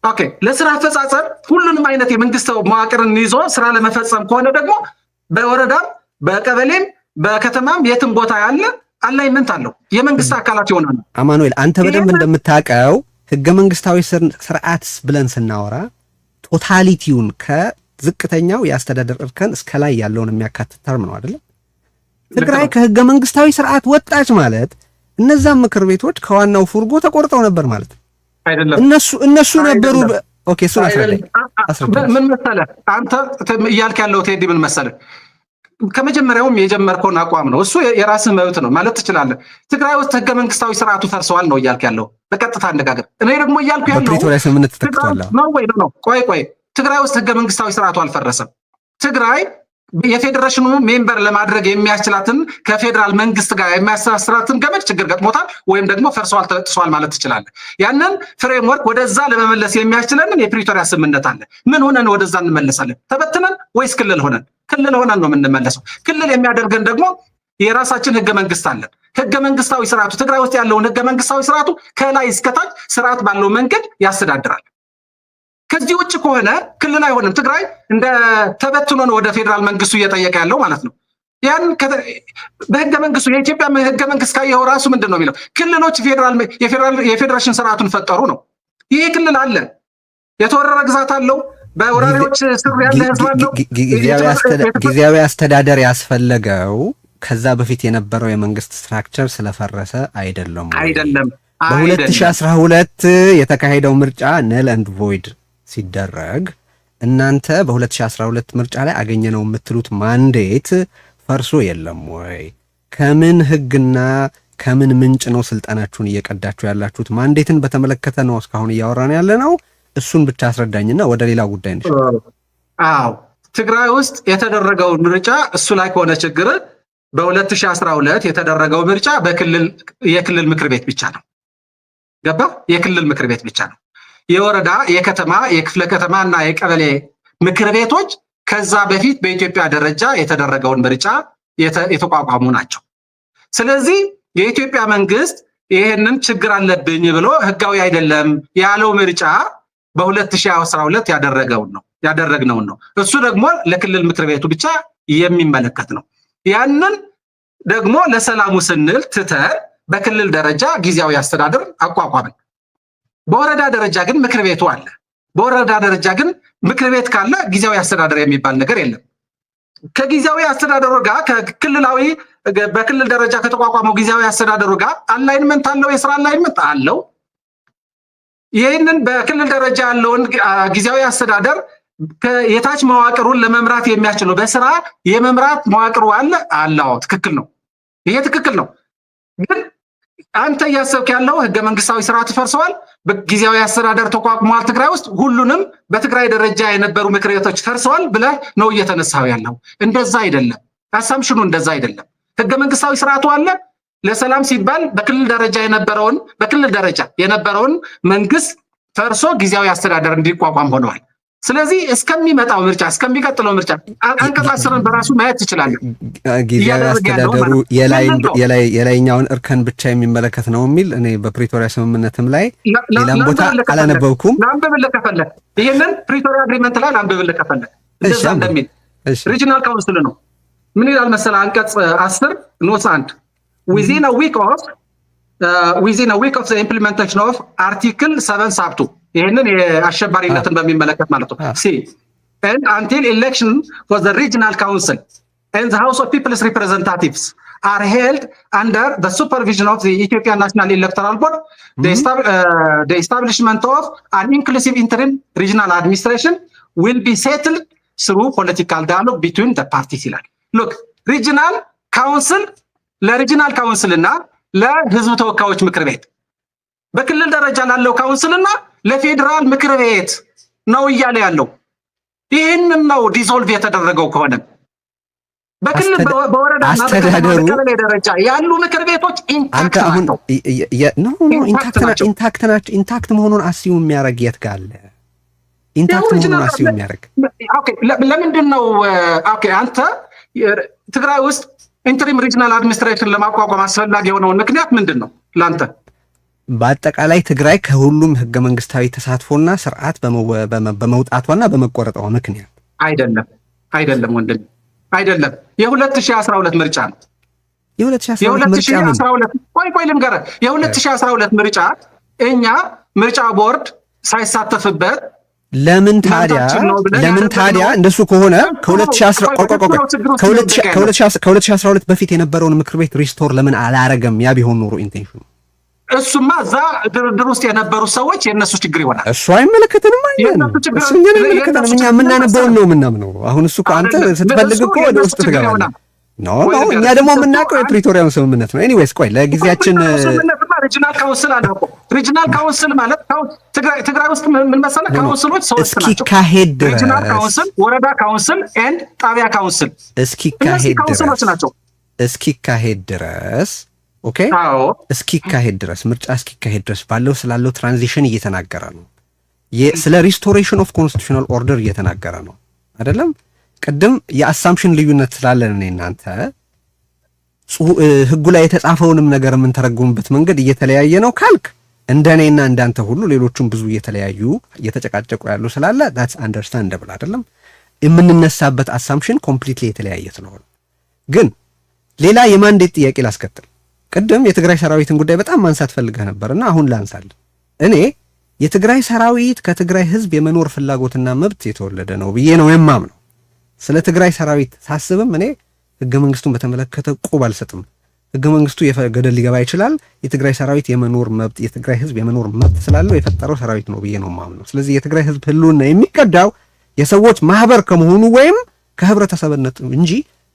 ኦኬ፣ ለስራ አፈጻጸም ሁሉንም አይነት የመንግስት መዋቅርን ይዞ ስራ ለመፈጸም ከሆነ ደግሞ በወረዳም በቀበሌም በከተማም የትም ቦታ ያለ አላይመንት አለው፣ የመንግስት አካላት ይሆናሉ። አማኑኤል፣ አንተ በደንብ እንደምታውቀው ህገ መንግስታዊ ስርዓት ብለን ስናወራ ቶታሊቲውን ከዝቅተኛው የአስተዳደር እርከን እስከ ላይ ያለውን የሚያካትት ተርም ነው አይደለም? ትግራይ ከህገ መንግስታዊ ስርዓት ወጣች ማለት እነዛም ምክር ቤቶች ከዋናው ፉርጎ ተቆርጠው ነበር ማለት ነው አይደለም? እነሱ ነበሩ። ኦኬ፣ እሱን አስረዳኝ። ምን መሰለህ አንተ እያልክ ያለው ቴዲ፣ ምን መሰለህ ከመጀመሪያውም የጀመርከውን አቋም ነው። እሱ የራስህ መብት ነው ማለት ትችላለህ። ትግራይ ውስጥ ህገ መንግስታዊ ስርዓቱ ፈርሰዋል ነው እያልክ ያለው በቀጥታ አነጋገር። እኔ ደግሞ እያልኩ ያለው በፕሪቶሪያ ስምምነት ተተክቷል ነው። ቆይ ትግራይ ውስጥ ህገ መንግስታዊ ስርዓቱ አልፈረሰም። ትግራይ የፌዴሬሽኑ ሜምበር ለማድረግ የሚያስችላትን ከፌዴራል መንግስት ጋር የሚያስተሳስራትን ገመድ ችግር ገጥሞታል ወይም ደግሞ ፈርሰዋል፣ ተጥሷል ማለት ትችላለህ። ያንን ፍሬምወርክ ወደዛ ለመመለስ የሚያስችለንን የፕሪቶሪያ ስምምነት አለ። ምን ሆነን ወደዛ እንመለሳለን? ተበትነን ወይስ ክልል ሆነን? ክልል ሆነን ነው የምንመለሰው። ክልል የሚያደርገን ደግሞ የራሳችን ህገ መንግስት አለን። ህገ መንግስታዊ ስርዓቱ ትግራይ ውስጥ ያለውን ህገ መንግስታዊ ስርዓቱ ከላይ እስከታች ስርዓት ባለው መንገድ ያስተዳድራል። ከዚህ ውጭ ከሆነ ክልል አይሆንም። ትግራይ እንደ ተበትኖ ነው ወደ ፌዴራል መንግስቱ እየጠየቀ ያለው ማለት ነው። ያን በህገ መንግስቱ የኢትዮጵያ ህገ መንግስት ካየው ራሱ ምንድን ነው የሚለው? ክልሎች የፌዴሬሽን ስርዓቱን ፈጠሩ ነው። ይሄ ክልል አለ፣ የተወረረ ግዛት አለው፣ በወራሪዎች ስር ያለ ህዝብ አለው። ጊዜያዊ አስተዳደር ያስፈለገው ከዛ በፊት የነበረው የመንግስት ስትራክቸር ስለፈረሰ አይደለም። በ2012 የተካሄደው ምርጫ ነል ኤንድ ቮይድ ሲደረግ እናንተ በ2012 ምርጫ ላይ አገኘነው የምትሉት ማንዴት ፈርሶ የለም ወይ? ከምን ህግና ከምን ምንጭ ነው ስልጣናችሁን እየቀዳችሁ ያላችሁት? ማንዴትን በተመለከተ ነው እስካሁን እያወራን ያለ ነው። እሱን ብቻ አስረዳኝና ወደ ሌላ ጉዳይ ነሽ። አዎ፣ ትግራይ ውስጥ የተደረገው ምርጫ እሱ ላይ ከሆነ ችግር በ2012 የተደረገው ምርጫ የክልል ምክር ቤት ብቻ ነው። ገባ? የክልል ምክር ቤት ብቻ ነው። የወረዳ የከተማ የክፍለ ከተማ እና የቀበሌ ምክር ቤቶች ከዛ በፊት በኢትዮጵያ ደረጃ የተደረገውን ምርጫ የተቋቋሙ ናቸው። ስለዚህ የኢትዮጵያ መንግስት ይህንን ችግር አለብኝ ብሎ ህጋዊ አይደለም ያለው ምርጫ በ2012 ያደረግነውን ነው። እሱ ደግሞ ለክልል ምክር ቤቱ ብቻ የሚመለከት ነው። ያንን ደግሞ ለሰላሙ ስንል ትተን በክልል ደረጃ ጊዜያዊ አስተዳደር አቋቋምን። በወረዳ ደረጃ ግን ምክር ቤቱ አለ። በወረዳ ደረጃ ግን ምክር ቤት ካለ ጊዜያዊ አስተዳደር የሚባል ነገር የለም። ከጊዜያዊ አስተዳደሩ ጋር በክልል ደረጃ ከተቋቋመው ጊዜያዊ አስተዳደሩ ጋር አላይንመንት አለው፣ የስራ አላይንመንት አለው። ይህንን በክልል ደረጃ ያለውን ጊዜያዊ አስተዳደር የታች መዋቅሩን ለመምራት የሚያስችለው በስራ የመምራት መዋቅሩ አለው። ትክክል ነው። ይሄ ትክክል ነው። ግን አንተ እያሰብክ ያለው ህገ መንግስታዊ ስርዓት ፈርሰዋል፣ ጊዜያዊ አስተዳደር ተቋቁሟል ትግራይ ውስጥ፣ ሁሉንም በትግራይ ደረጃ የነበሩ ምክር ቤቶች ፈርሰዋል ብለህ ነው እየተነሳው ያለው። እንደዛ አይደለም። አሳምሽኑ እንደዛ አይደለም። ህገ መንግስታዊ ስርዓቱ አለ። ለሰላም ሲባል በክልል ደረጃ የነበረውን መንግስት ፈርሶ ጊዜያዊ አስተዳደር እንዲቋቋም ሆነዋል። ስለዚህ እስከሚመጣው ምርጫ እስከሚቀጥለው ምርጫ አንቀጽ 10ን በራሱ ማየት ትችላለህ። ጊዜያዊ አስተዳደሩ የላይኛውን እርከን ብቻ የሚመለከት ነው የሚል እኔ በፕሪቶሪያ ስምምነትም ላይ ሌላም ቦታ አላነበብኩም። ላንብብልህ ከፈለህ ይህንን ፕሪቶሪያ አግሪመንት ላይ ላንብብልህ ከፈለህ እንደዛ እንደሚል ሪጂናል ካውንስል ነው። ምን ይላል መሰለህ? አንቀጽ 10 ንዑስ 1 within a week of the implementation of article 7 sub 2 ይህንን የአሸባሪነትን በሚመለከት ማለት ነው። and until election for the regional council and the House of People's Representatives are held under the supervision of the Ethiopian National Electoral Board, the establishment of an inclusive interim regional administration will be settled through political dialogue between the parties ይላል። look regional council ለሪጂናል ካውንስል እና ለህዝብ ተወካዮች ምክር ቤት በክልል ደረጃ ላለው ካውንስል እና ለፌዴራል ምክር ቤት ነው እያለ ያለው። ይህንን ነው ዲዞልቭ የተደረገው ከሆነ በክልል በወረዳ እና በቀበሌ ደረጃ ያሉ ምክር ቤቶች ኢንታክት መሆኑን አስዩ የሚያደርግ የት ጋር አለ? ኢንታክት መሆኑን አስዩ የሚያደርግ ለምንድን ነው? አንተ ትግራይ ውስጥ ኢንተሪም ሪጂናል አድሚኒስትሬሽን ለማቋቋም አስፈላጊ የሆነውን ምክንያት ምንድን ነው ለአንተ? በአጠቃላይ ትግራይ ከሁሉም ህገ መንግስታዊ ተሳትፎና ስርዓት በመውጣቷና በመቆረጧ ምክንያት አይደለም ወንድም፣ አይደለም። የ2012 ምርጫ ነው። ቆይ ልንገርህ፣ የ2012 ምርጫ እኛ ምርጫ ቦርድ ሳይሳተፍበት ለምን ታዲያ እንደሱ ከሆነ ከ2012 በፊት የነበረውን ምክር ቤት ሪስቶር ለምን አላረገም? ያ ቢሆን ኖሮ ኢንቴንሽኑ እሱማ እዛ ድርድር ውስጥ የነበሩ ሰዎች የእነሱ ችግር ይሆናል። እሱ አይመለከተንም። እኛ የምናነበውን ነው የምናምነው። አሁን እሱ አንተ ስትፈልግ እኮ ወደ ውስጥ ትገባለህ። እኛ ደግሞ የምናውቀው የፕሪቶሪያውን ስምምነት ነው። ኤኒዌይስ ቆይ ለጊዜያችን ሪጂናል ካውንስል አለ እኮ። ሪጂናል ካውንስል ማለት ትግራይ ውስጥ ምን መሰለህ ካውንስሎች ሰዎች ናቸው። እስኪካሄድ ድረስ ሪጂናል ካውንስል፣ ወረዳ ካውንስል ኤንድ ጣቢያ ካውንስል እስኪካሄድ ድረስ ኦኬ፣ እስኪካሄድ ድረስ ምርጫ እስኪካሄድ ድረስ ስላለው ትራንዚሽን እየተናገረ ነው። ስለ ሪስቶሬሽን ኦፍ ኮንስቲቱሽናል ኦርደር እየተናገረ ነው አይደለም? ቅድም የአሳምፕሽን ልዩነት ስላለን እኔ እናንተ ህጉ ላይ የተጻፈውንም ነገር የምንተረጉምበት መንገድ እየተለያየ ነው ካልክ እንደኔና እንዳንተ ሁሉ ሌሎቹም ብዙ እየተጨቃጨቁ ያሉ ስላለ that's understandable አይደለም? የምንነሳበት አሳምፕሽን ኮምፕሊትሊ የተለያየ ስለሆነ ግን ሌላ የማንዴት ጥያቄ ላስከትል። ቅድም የትግራይ ሰራዊትን ጉዳይ በጣም ማንሳት ፈልገህ ነበርና አሁን ላንሳል። እኔ የትግራይ ሰራዊት ከትግራይ ህዝብ የመኖር ፍላጎትና መብት የተወለደ ነው ብዬ ነው የማምነው። ስለ ትግራይ ሰራዊት ሳስብም እኔ ህገ መንግስቱን በተመለከተ ቁብ አልሰጥም። ህገ መንግስቱ ገደል ሊገባ ይችላል። የትግራይ ሰራዊት የመኖር መብት የትግራይ ህዝብ የመኖር መብት ስላለው የፈጠረው ሰራዊት ነው ብዬ ነው የማምነው። ስለዚህ የትግራይ ህዝብ ህልውና የሚቀዳው የሰዎች ማህበር ከመሆኑ ወይም ከህብረተሰብነት እንጂ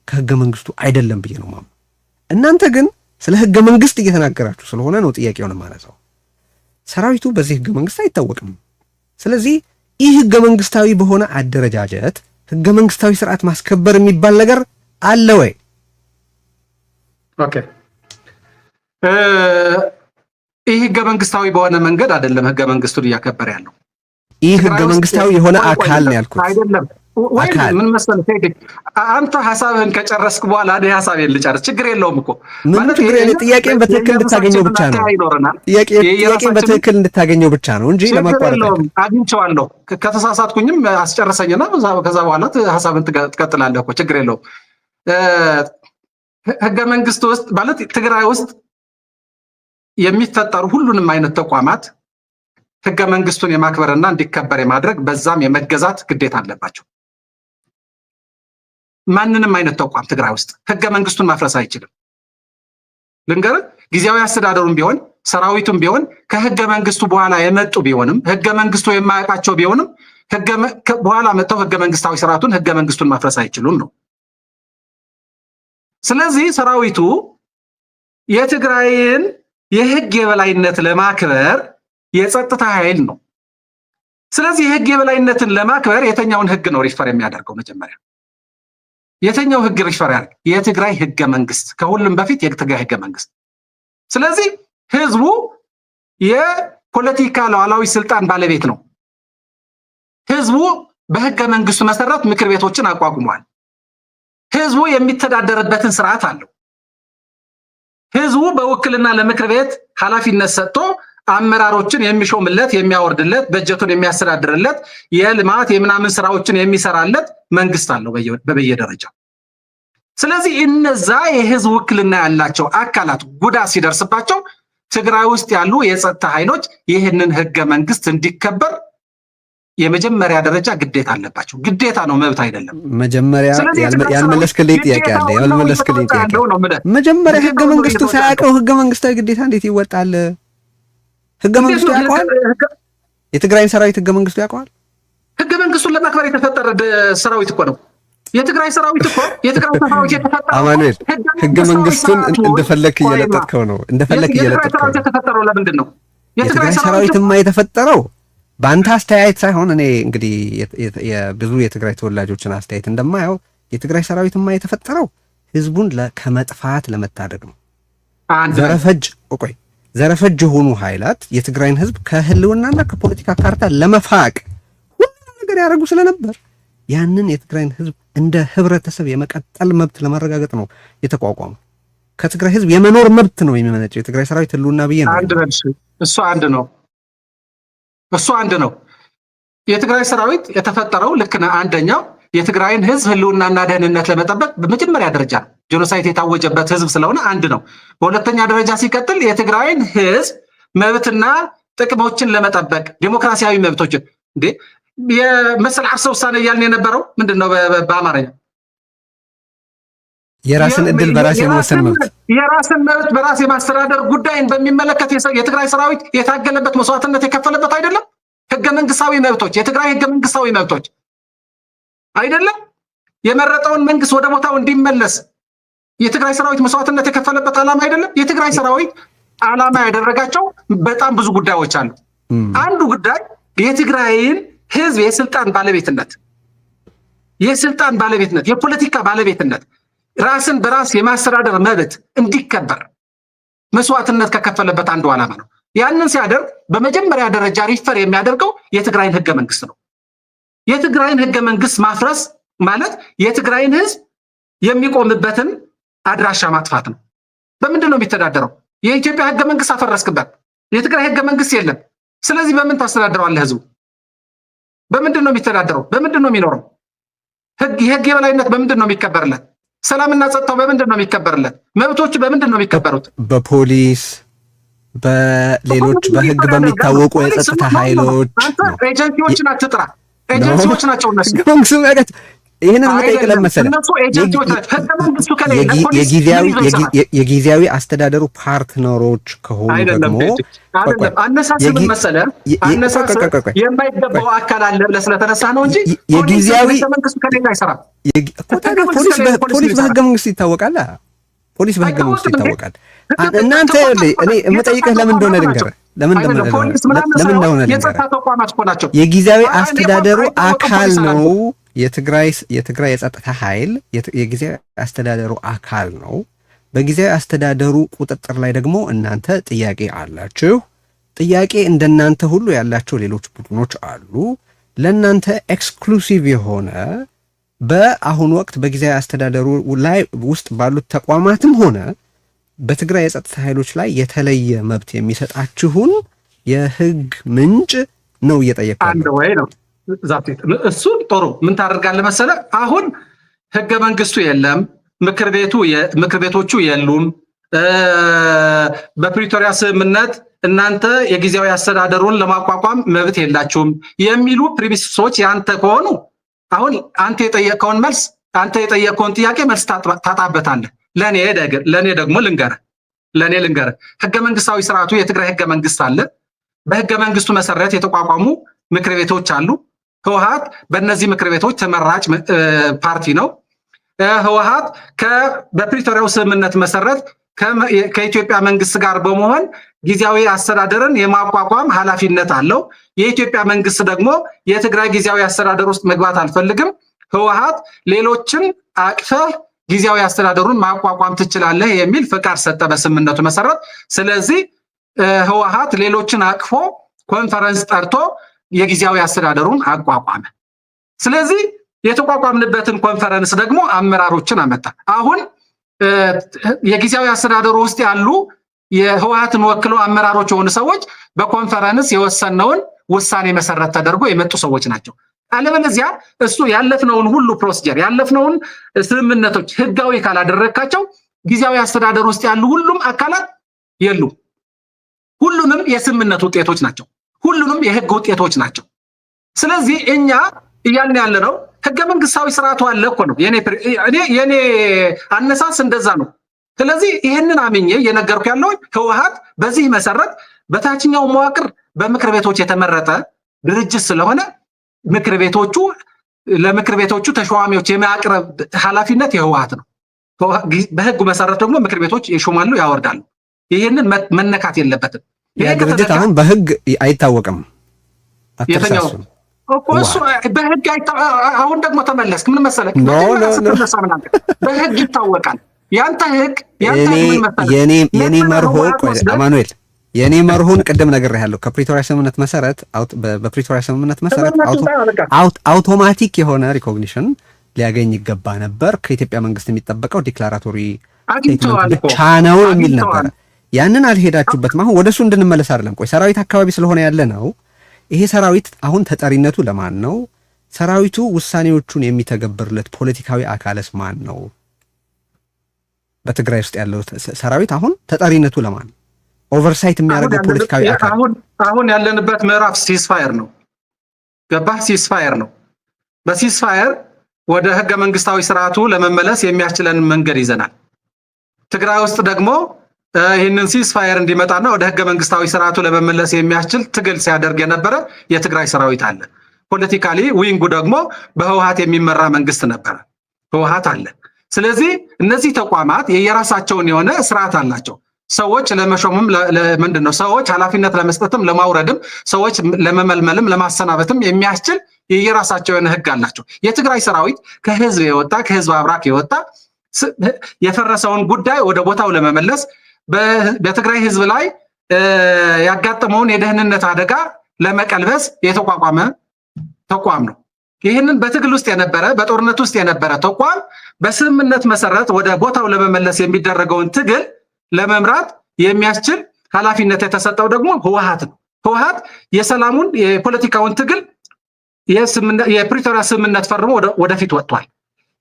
ከህገ መንግስቱ አይደለም ብዬ ነው የማምነው። እናንተ ግን ስለ ህገ መንግስት እየተናገራችሁ ስለሆነ ነው ጥያቄውን ማለሰው። ሰራዊቱ በዚህ ህገ መንግስት አይታወቅም። ስለዚህ ይህ ህገ መንግስታዊ በሆነ አደረጃጀት ህገ መንግስታዊ ስርዓት ማስከበር የሚባል ነገር አለ ወይ? ኦኬ ይህ ህገ መንግስታዊ በሆነ መንገድ አይደለም ህገ መንግስቱን እያከበረ ያለው። ይህ ህገ መንግስታዊ የሆነ አካል ነው ያልኩት አይደለም ወይ? ምን መሰለህ አንተ ሐሳብህን ከጨረስክ በኋላ እኔ ሐሳቤን ልጨርስ። ችግር የለውም እኮ ማለት ጥያቄን በትክክል እንድታገኘው ብቻ ነው። ጥያቄን በትክክል እንድታገኘው ብቻ ነው እንጂ ለማቋረጥ አግኝቼዋለሁ። ከተሳሳትኩኝም አስጨርሰኝና ከዛ በኋላ ሐሳብን ትቀጥላለህ እኮ ችግር የለውም። ህገ መንግስት ውስጥ ማለት ትግራይ ውስጥ የሚፈጠሩ ሁሉንም አይነት ተቋማት ህገ መንግስቱን የማክበርና እንዲከበር የማድረግ በዛም የመገዛት ግዴታ አለባቸው። ማንንም አይነት ተቋም ትግራይ ውስጥ ህገ መንግስቱን ማፍረስ አይችልም። ልንገርህ፣ ጊዜያዊ አስተዳደሩም ቢሆን ሰራዊቱም ቢሆን ከህገ መንግስቱ በኋላ የመጡ ቢሆንም ህገ መንግስቱ የማያውቃቸው ቢሆንም በኋላ መጥተው ህገ መንግስታዊ ስርዓቱን ህገ መንግስቱን ማፍረስ አይችሉም ነው። ስለዚህ ሰራዊቱ የትግራይን የህግ የበላይነት ለማክበር የጸጥታ ኃይል ነው። ስለዚህ የህግ የበላይነትን ለማክበር የተኛውን ህግ ነው ሪፈር የሚያደርገው? መጀመሪያ የተኛው ህግ ሪፈር ያደርግ? የትግራይ ህገ መንግስት፣ ከሁሉም በፊት የትግራይ ህገ መንግስት። ስለዚህ ህዝቡ የፖለቲካ ሉዓላዊ ስልጣን ባለቤት ነው። ህዝቡ በህገ መንግስቱ መሰረት ምክር ቤቶችን አቋቁሟል። ህዝቡ የሚተዳደርበትን ስርዓት አለው። ህዝቡ በውክልና ለምክር ቤት ኃላፊነት ሰጥቶ አመራሮችን የሚሾምለት፣ የሚያወርድለት፣ በጀቱን የሚያስተዳድርለት፣ የልማት የምናምን ስራዎችን የሚሰራለት መንግስት አለው በየደረጃው። ስለዚህ እነዛ የህዝብ ውክልና ያላቸው አካላት ጉዳት ሲደርስባቸው ትግራይ ውስጥ ያሉ የጸጥታ ኃይሎች ይህንን ህገ መንግስት እንዲከበር የመጀመሪያ ደረጃ ግዴታ አለባቸው። ግዴታ ነው፣ መብት አይደለም። መጀመሪያ ያልመለስክልኝ ጥያቄ አለ። ያልመለስክልኝ ጥያቄ መጀመሪያ ህገ መንግስቱ ሳያውቀው ህገ መንግስታዊ ግዴታ እንዴት ይወጣል? ህገ መንግስቱ ያውቀዋል? የትግራይን ሰራዊት ህገ መንግስቱ ያውቀዋል? ህገ መንግስቱን ለማክበር የተፈጠረ ሰራዊት እኮ ነው የትግራይ ሰራዊት እኮ። የትግራይ ሰራዊት የተፈጠረው አማኑኤል፣ ህገ መንግስቱን እንደፈለክ እየለጠጥከው ነው። እንደፈለክ እየለጠጥከው ነው። የተፈጠረው ለምንድን ነው? የትግራይ ሰራዊትማ የተፈጠረው በአንተ አስተያየት ሳይሆን እኔ እንግዲህ የብዙ የትግራይ ተወላጆችን አስተያየት እንደማየው የትግራይ ሰራዊትማ የተፈጠረው ህዝቡን ከመጥፋት ለመታደግ ነው። ዘረፈጅ የሆኑ ኃይላት የትግራይን ህዝብ ከህልውናና ከፖለቲካ ካርታ ለመፋቅ ሁሉም ነገር ያደረጉ ስለነበር ያንን የትግራይን ህዝብ እንደ ህብረተሰብ የመቀጠል መብት ለማረጋገጥ ነው የተቋቋመው። ከትግራይ ህዝብ የመኖር መብት ነው የሚመነጨው የትግራይ ሰራዊት ህልውና ብዬ ነው። እሱ አንድ ነው። የትግራይ ሰራዊት የተፈጠረው ልክ ነው። አንደኛው የትግራይን ህዝብ ህልውናና ደህንነት ለመጠበቅ በመጀመሪያ ደረጃ ጄኖሳይድ የታወጀበት ህዝብ ስለሆነ አንድ ነው። በሁለተኛ ደረጃ ሲቀጥል የትግራይን ህዝብ መብትና ጥቅሞችን ለመጠበቅ ዴሞክራሲያዊ መብቶችን የመሰልዓሰ ውሳኔ እያልን የነበረው ምንድን ነው? በአማርኛ የራስን እድል በራስ የመወሰን መብት፣ የራስን መብት በራስ የማስተዳደር ጉዳይን በሚመለከት የትግራይ ሰራዊት የታገለበት መስዋዕትነት የከፈለበት አይደለም? ህገ መንግስታዊ መብቶች፣ የትግራይ ህገ መንግስታዊ መብቶች አይደለም? የመረጠውን መንግስት ወደ ቦታው እንዲመለስ የትግራይ ሰራዊት መስዋዕትነት የከፈለበት ዓላማ አይደለም? የትግራይ ሰራዊት ዓላማ ያደረጋቸው በጣም ብዙ ጉዳዮች አሉ። አንዱ ጉዳይ የትግራይን ህዝብ የስልጣን ባለቤትነት፣ የፖለቲካ ባለቤትነት፣ ራስን በራስ የማስተዳደር መብት እንዲከበር መስዋዕትነት ከከፈለበት አንዱ ዓላማ ነው። ያንን ሲያደርግ በመጀመሪያ ደረጃ ሪፈር የሚያደርገው የትግራይን ህገ መንግስት ነው። የትግራይን ህገ መንግስት ማፍረስ ማለት የትግራይን ህዝብ የሚቆምበትን አድራሻ ማጥፋት ነው። በምንድን ነው የሚተዳደረው? የኢትዮጵያ ህገ መንግስት አፈረስክበት። የትግራይ ህገ መንግስት የለም። ስለዚህ በምን ታስተዳድረዋለህ? ህዝቡ በምንድን ነው የሚተዳደረው? በምንድን ነው የሚኖረው? የህግ የበላይነት በምንድን ነው የሚከበርለት? ሰላምና ጸጥታው በምንድን ነው የሚከበርለት? መብቶቹ በምንድን ነው የሚከበሩት? በፖሊስ በሌሎች በህግ በሚታወቁ የጸጥታ ኃይሎች ነው። ኤጀንሲዎችን አትጥራ። ኤጀንሲዎች ናቸው እነሱ። ይህንን መጠየቅ ለመሰለህ የጊዜያዊ አስተዳደሩ ፓርትነሮች ከሆኑ ደግሞ አነሳስብ መሰለህ የማይገባው አካል አለ ብለህ ስለተነሳ ነው እንጂ የጊዜያዊ መንግስቱ ከሌላ አይሰራም። ፖሊስ በህገ መንግስቱ ይታወቃል። ፖሊስ በህገ መንግስቱ ይታወቃል። እናንተ እኔ የምጠይቅህ ለምን እንደሆነ ልንገርህ። ለምን እንደሆነ ልንገርህ። የጊዜያዊ አስተዳደሩ አካል ነው። የትግራይ የጸጥታ ኃይል የጊዜያዊ አስተዳደሩ አካል ነው። በጊዜያዊ አስተዳደሩ ቁጥጥር ላይ ደግሞ እናንተ ጥያቄ አላችሁ። ጥያቄ እንደናንተ ሁሉ ያላቸው ሌሎች ቡድኖች አሉ። ለእናንተ ኤክስክሉሲቭ የሆነ በአሁኑ ወቅት በጊዜያዊ አስተዳደሩ ላይ ውስጥ ባሉት ተቋማትም ሆነ በትግራይ የጸጥታ ኃይሎች ላይ የተለየ መብት የሚሰጣችሁን የህግ ምንጭ ነው እየጠየቀ አንድ ወይ ነው ዛፍት እሱ ጥሩ ምን ታደርጋለህ መሰለ አሁን ህገ መንግስቱ የለም ምክር ቤቶቹ የሉም በፕሪቶሪያ ስምምነት እናንተ የጊዜያዊ አስተዳደሩን ለማቋቋም መብት የላችሁም የሚሉ ፕሪሚሶች ያንተ ከሆኑ አሁን አንተ የጠየቀውን መልስ አንተ የጠየቀውን ጥያቄ መልስ ታጣበታለህ ለኔ ደግሞ ልንገር ህገ መንግስታዊ ስርዓቱ የትግራይ ህገ መንግስት አለ በህገ መንግስቱ መሰረት የተቋቋሙ ምክር ቤቶች አሉ ህወሓት በእነዚህ ምክር ቤቶች ተመራጭ ፓርቲ ነው ህወሓት በፕሪቶሪያው ስምምነት መሰረት ከኢትዮጵያ መንግስት ጋር በመሆን ጊዜያዊ አስተዳደርን የማቋቋም ኃላፊነት አለው የኢትዮጵያ መንግስት ደግሞ የትግራይ ጊዜያዊ አስተዳደር ውስጥ መግባት አልፈልግም ህወሓት ሌሎችን አቅፈህ ጊዜያዊ አስተዳደሩን ማቋቋም ትችላለህ የሚል ፍቃድ ሰጠ በስምምነቱ መሰረት ስለዚህ ህወሓት ሌሎችን አቅፎ ኮንፈረንስ ጠርቶ የጊዜያዊ አስተዳደሩን አቋቋመ ስለዚህ የተቋቋምንበትን ኮንፈረንስ ደግሞ አመራሮችን አመጣ አሁን የጊዜያዊ አስተዳደሩ ውስጥ ያሉ የህወሓትን ወክለው አመራሮች የሆኑ ሰዎች በኮንፈረንስ የወሰነውን ውሳኔ መሰረት ተደርጎ የመጡ ሰዎች ናቸው አለበለዚያ እሱ ያለፍነውን ሁሉ ፕሮሲጀር ያለፍነውን ስምምነቶች ህጋዊ ካላደረካቸው ጊዜያዊ አስተዳደር ውስጥ ያሉ ሁሉም አካላት የሉም ሁሉንም የስምምነት ውጤቶች ናቸው ሁሉንም የህግ ውጤቶች ናቸው ስለዚህ እኛ እያልን ያለነው ህገ መንግስታዊ ስርዓቱ አለ እኮ ነው የኔ አነሳስ እንደዛ ነው ስለዚህ ይሄንን አምኜ የነገርኩ ያለው ህወሓት በዚህ መሰረት በታችኛው መዋቅር በምክር ቤቶች የተመረጠ ድርጅት ስለሆነ ለምክር ቤቶቹ ተሿሚዎች የማቅረብ ኃላፊነት የህወሓት ነው በህጉ መሰረት ደግሞ ምክር ቤቶች ይሾማሉ ያወርዳሉ ይሄንን መነካት የለበትም ይሄ ድርጅት አሁን በህግ አይታወቅም የተኛው እሱ በህግ አሁን ደግሞ ተመለስክ ምን መሰለክ በህግ ይታወቃል ያንተ ህግ የኔ መርሆ አማኑኤል የኔ መርሆን ቅድም ነግሬሃለሁ ከፕሪቶሪያ ስምምነት መሰረት በፕሪቶሪያ ስምምነት መሰረት አውቶማቲክ የሆነ ሪኮግኒሽን ሊያገኝ ይገባ ነበር ከኢትዮጵያ መንግስት የሚጠበቀው ዲክላራቶሪ ብቻ ነው የሚል ነበር ያንን አልሄዳችሁበትም አሁን ወደሱ እንድንመለስ አይደለም ቆይ ሰራዊት አካባቢ ስለሆነ ያለ ነው ይሄ ሰራዊት አሁን ተጠሪነቱ ለማን ነው ሰራዊቱ ውሳኔዎቹን የሚተገብርለት ፖለቲካዊ አካልስ ማን ነው በትግራይ ውስጥ ያለው ሰራዊት አሁን ተጠሪነቱ ለማን ኦቨርሳይት የሚያደርገው ፖለቲካዊ አካል አሁን ያለንበት ምዕራፍ ሲስፋየር ነው ገባህ ሲስፋየር ነው በሲስፋየር ወደ ህገ መንግስታዊ ስርዓቱ ለመመለስ የሚያስችለን መንገድ ይዘናል ትግራይ ውስጥ ደግሞ ይህንን ሲስፋየር እንዲመጣና ወደ ህገ መንግስታዊ ስርዓቱ ለመመለስ የሚያስችል ትግል ሲያደርግ የነበረ የትግራይ ሰራዊት አለ ፖለቲካሊ ዊንጉ ደግሞ በህወሓት የሚመራ መንግስት ነበር ህወሓት አለ ስለዚህ እነዚህ ተቋማት የየራሳቸውን የሆነ ስርዓት አላቸው ሰዎች ለመሾምም ለምንድነው ሰዎች ኃላፊነት ለመስጠትም ለማውረድም ሰዎች ለመመልመልም ለማሰናበትም የሚያስችል የየራሳቸው የሆነ ህግ አላቸው የትግራይ ሰራዊት ከህዝብ የወጣ ከህዝብ አብራክ የወጣ የፈረሰውን ጉዳይ ወደ ቦታው ለመመለስ በትግራይ ህዝብ ላይ ያጋጠመውን የደህንነት አደጋ ለመቀልበስ የተቋቋመ ተቋም ነው ይህንን በትግል ውስጥ የነበረ በጦርነት ውስጥ የነበረ ተቋም በስምምነት መሰረት ወደ ቦታው ለመመለስ የሚደረገውን ትግል ለመምራት የሚያስችል ኃላፊነት የተሰጠው ደግሞ ህወሓት ነው ህወሓት የሰላሙን የፖለቲካውን ትግል የፕሪቶሪያ ስምምነት ፈርሞ ወደፊት ወጥቷል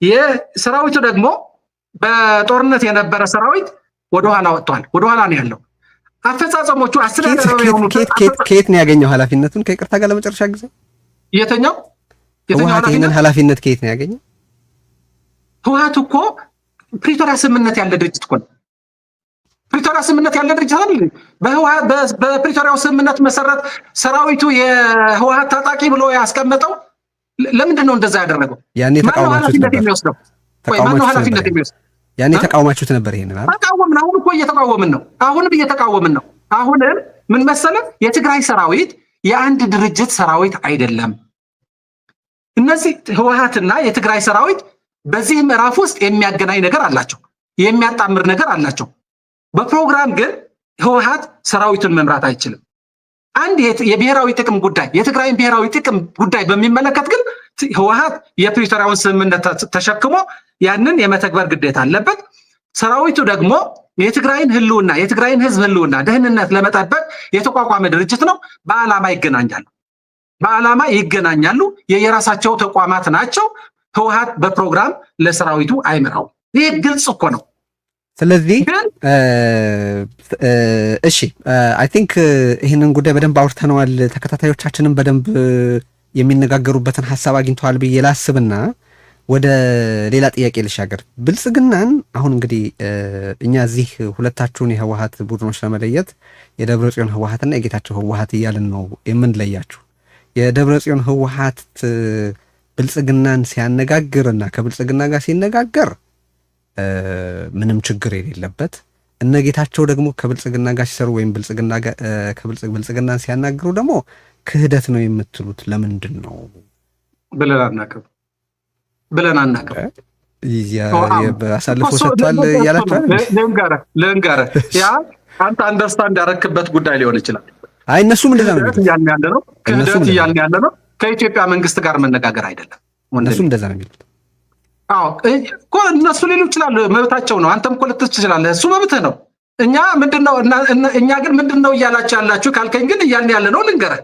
የሰራዊቱ ደግሞ በጦርነት የነበረ ሰራዊት ወደኋላ ወጥቷል ወደኋላ ነው ያለው አፈጻጸሞቹ አስተዳደራዊ የሆኑ ከየት ነው ያገኘው ኃላፊነቱን ከይቅርታ ጋር ለመጨረሻ ጊዜ የተኛው ይሄንን ኃላፊነት ከየት ነው ያገኘው ህወሓት እኮ ፕሪቶሪያ ስምምነት ያለ ድርጅት እኮ ፕሪቶሪያ ስምምነት ያለ ድርጅት አይደል በፕሪቶሪያው ስምምነት መሰረት ሰራዊቱ የህወሓት ታጣቂ ብሎ ያስቀመጠው ለምንድን ነው እንደዛ ያደረገው ያኔ ተቃውማችሁት ነበር ማነው ኃላፊነት የሚወስደው ያኔ ተቃውማችሁት ነበር ይሄንን አይደል ተቃወምን አሁን እኮ እየተቃወምን ነው አሁንም ምን መሰለህ የትግራይ ሰራዊት የአንድ ድርጅት ሰራዊት አይደለም እነዚህ ህወሓትና የትግራይ ሰራዊት በዚህ ምዕራፍ ውስጥ የሚያገናኝ ነገር አላቸው የሚያጣምር ነገር አላቸው። በፕሮግራም ግን ህወሓት ሰራዊቱን መምራት አይችልም። አንድ የብሔራዊ ጥቅም ጉዳይ የትግራይን ብሔራዊ ጥቅም ጉዳይ በሚመለከት ግን ህወሓት የፕሪቶሪያውን ስምምነት ተሸክሞ ያንን የመተግበር ግዴታ አለበት። ሰራዊቱ ደግሞ የትግራይን ህልውና የትግራይን ህዝብ ህልውና ደህንነት ለመጠበቅ የተቋቋመ ድርጅት ነው። በዓላማ ይገናኛሉ። የየራሳቸው ተቋማት ናቸው። ህወሓት በፕሮግራም ለሰራዊቱ አይመራው። ይህ ግልጽ እኮ ነው። ስለዚህ እሺ አይ ቲንክ ይህንን ጉዳይ በደንብ አውርተነዋል። ተከታታዮቻችንም በደንብ የሚነጋገሩበትን ሀሳብ አግኝተዋል ብዬ ላስብና ወደ ሌላ ጥያቄ ልሻገር። ብልጽግናን አሁን እንግዲህ እኛ እዚህ ሁለታችሁን የህወሓት ቡድኖች ለመለየት የደብረጽዮን ህወሓትና የጌታቸው ህወሓት እያልን ነው የምንለያችሁ። የደብረጽዮን ህወሓት ብልጽግናን ሲያነጋግርና ከብልጽግና ጋር ሲነጋገር ምንም ችግር የሌለበት፣ እነ ጌታቸው ደግሞ ከብልጽግና ጋር ሲሰሩ ወይም ብልጽግናን ሲያናግሩ ደግሞ ክህደት ነው የምትሉት ለምንድን ነው ብለን አናውቅም። አሳልፎ ሰጥቷል እያላችሁ ልንገርህ፣ ያ አንተ አንደርስታንድ ያረክበት ጉዳይ ሊሆን ይችላል። አይ እነሱም እንደዛ ነው ክህደት እያልን ያለ ነው። ከኢትዮጵያ መንግስት ጋር መነጋገር አይደለም። እነሱም እንደዛ ነው የሚሉት። አዎ እኮ እነሱ ሊሉ ይችላሉ፣ መብታቸው ነው። አንተም እኮ ልትል ትችላለህ፣ እሱ መብትህ ነው። እኛ ግን ምንድነው እያላችሁ ያላችሁ ካልከኝ ግን እያልን ያለ ነው ልንገርህ።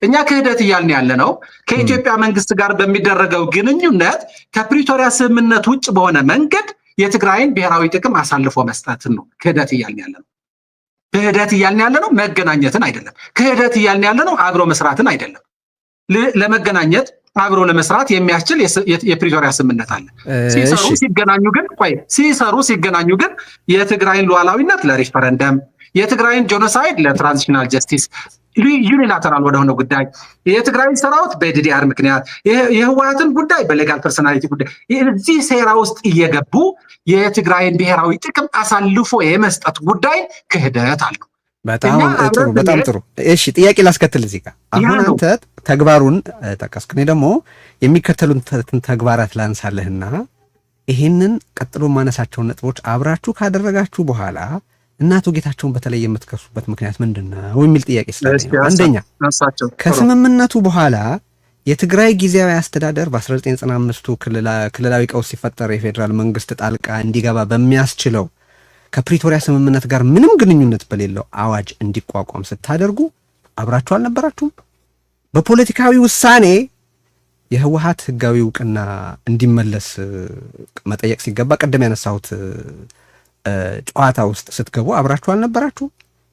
እኛ ክህደት እያልን ያለ ነው ከኢትዮጵያ መንግስት ጋር በሚደረገው ግንኙነት ከፕሪቶሪያ ስምምነት ውጭ በሆነ መንገድ የትግራይን ብሔራዊ ጥቅም አሳልፎ መስጠትን ነው ክህደት እያልን ያለ ነው። ክህደት እያልን ያለ ነው መገናኘትን አይደለም። ክህደት እያልን ያለ ነው አብሮ መስራትን አይደለም። ለመገናኘት አብሮ ለመስራት የሚያስችል የፕሪቶሪያ ስምምነት አለ። ሲገናኙ ግን የትግራይን ሉዓላዊነት ለሪፈረንደም፣ የትግራይን ጄኖሳይድ ለትራንዚሽናል ጀስቲስ ዩኒላተራል ወደሆነ ጉዳይ፣ የትግራይን ሰራዊት በዲዲአር ምክንያት፣ የህወሓትን ጉዳይ በሌጋል ፐርሶናሊቲ ጉዳይ እዚህ ሴራ ውስጥ እየገቡ የትግራይን ብሔራዊ ጥቅም አሳልፎ የመስጠት ጉዳይ ክህደት አለው። በጣም ጥሩ። እሺ ጥያቄ ላስከትል እዚህ ጋር። አሁን አንተ ተግባሩን ጠቀስክ፣ እኔ ደግሞ የሚከተሉትን ተግባራት ላንሳለህና ይሄንን ቀጥሎ ማነሳቸውን ነጥቦች አብራችሁ ካደረጋችሁ በኋላ እናቶ ጌታቸውን በተለይ የምትከሱበት ምክንያት ምንድን ነው የሚል ጥያቄ ስላለኝ ነው። አንደኛ ከስምምነቱ በኋላ የትግራይ ጊዜያዊ አስተዳደር በ1995ቱ ክልላዊ ቀውስ ሲፈጠር የፌዴራል መንግስት ጣልቃ እንዲገባ በሚያስችለው ከፕሪቶሪያ ስምምነት ጋር ምንም ግንኙነት በሌለው አዋጅ እንዲቋቋም ስታደርጉ አብራችሁ አልነበራችሁም? በፖለቲካዊ ውሳኔ የህወሓት ህጋዊ እውቅና እንዲመለስ መጠየቅ ሲገባ ቀደም ያነሳሁት ጨዋታ ውስጥ ስትገቡ አብራችሁ አልነበራችሁ?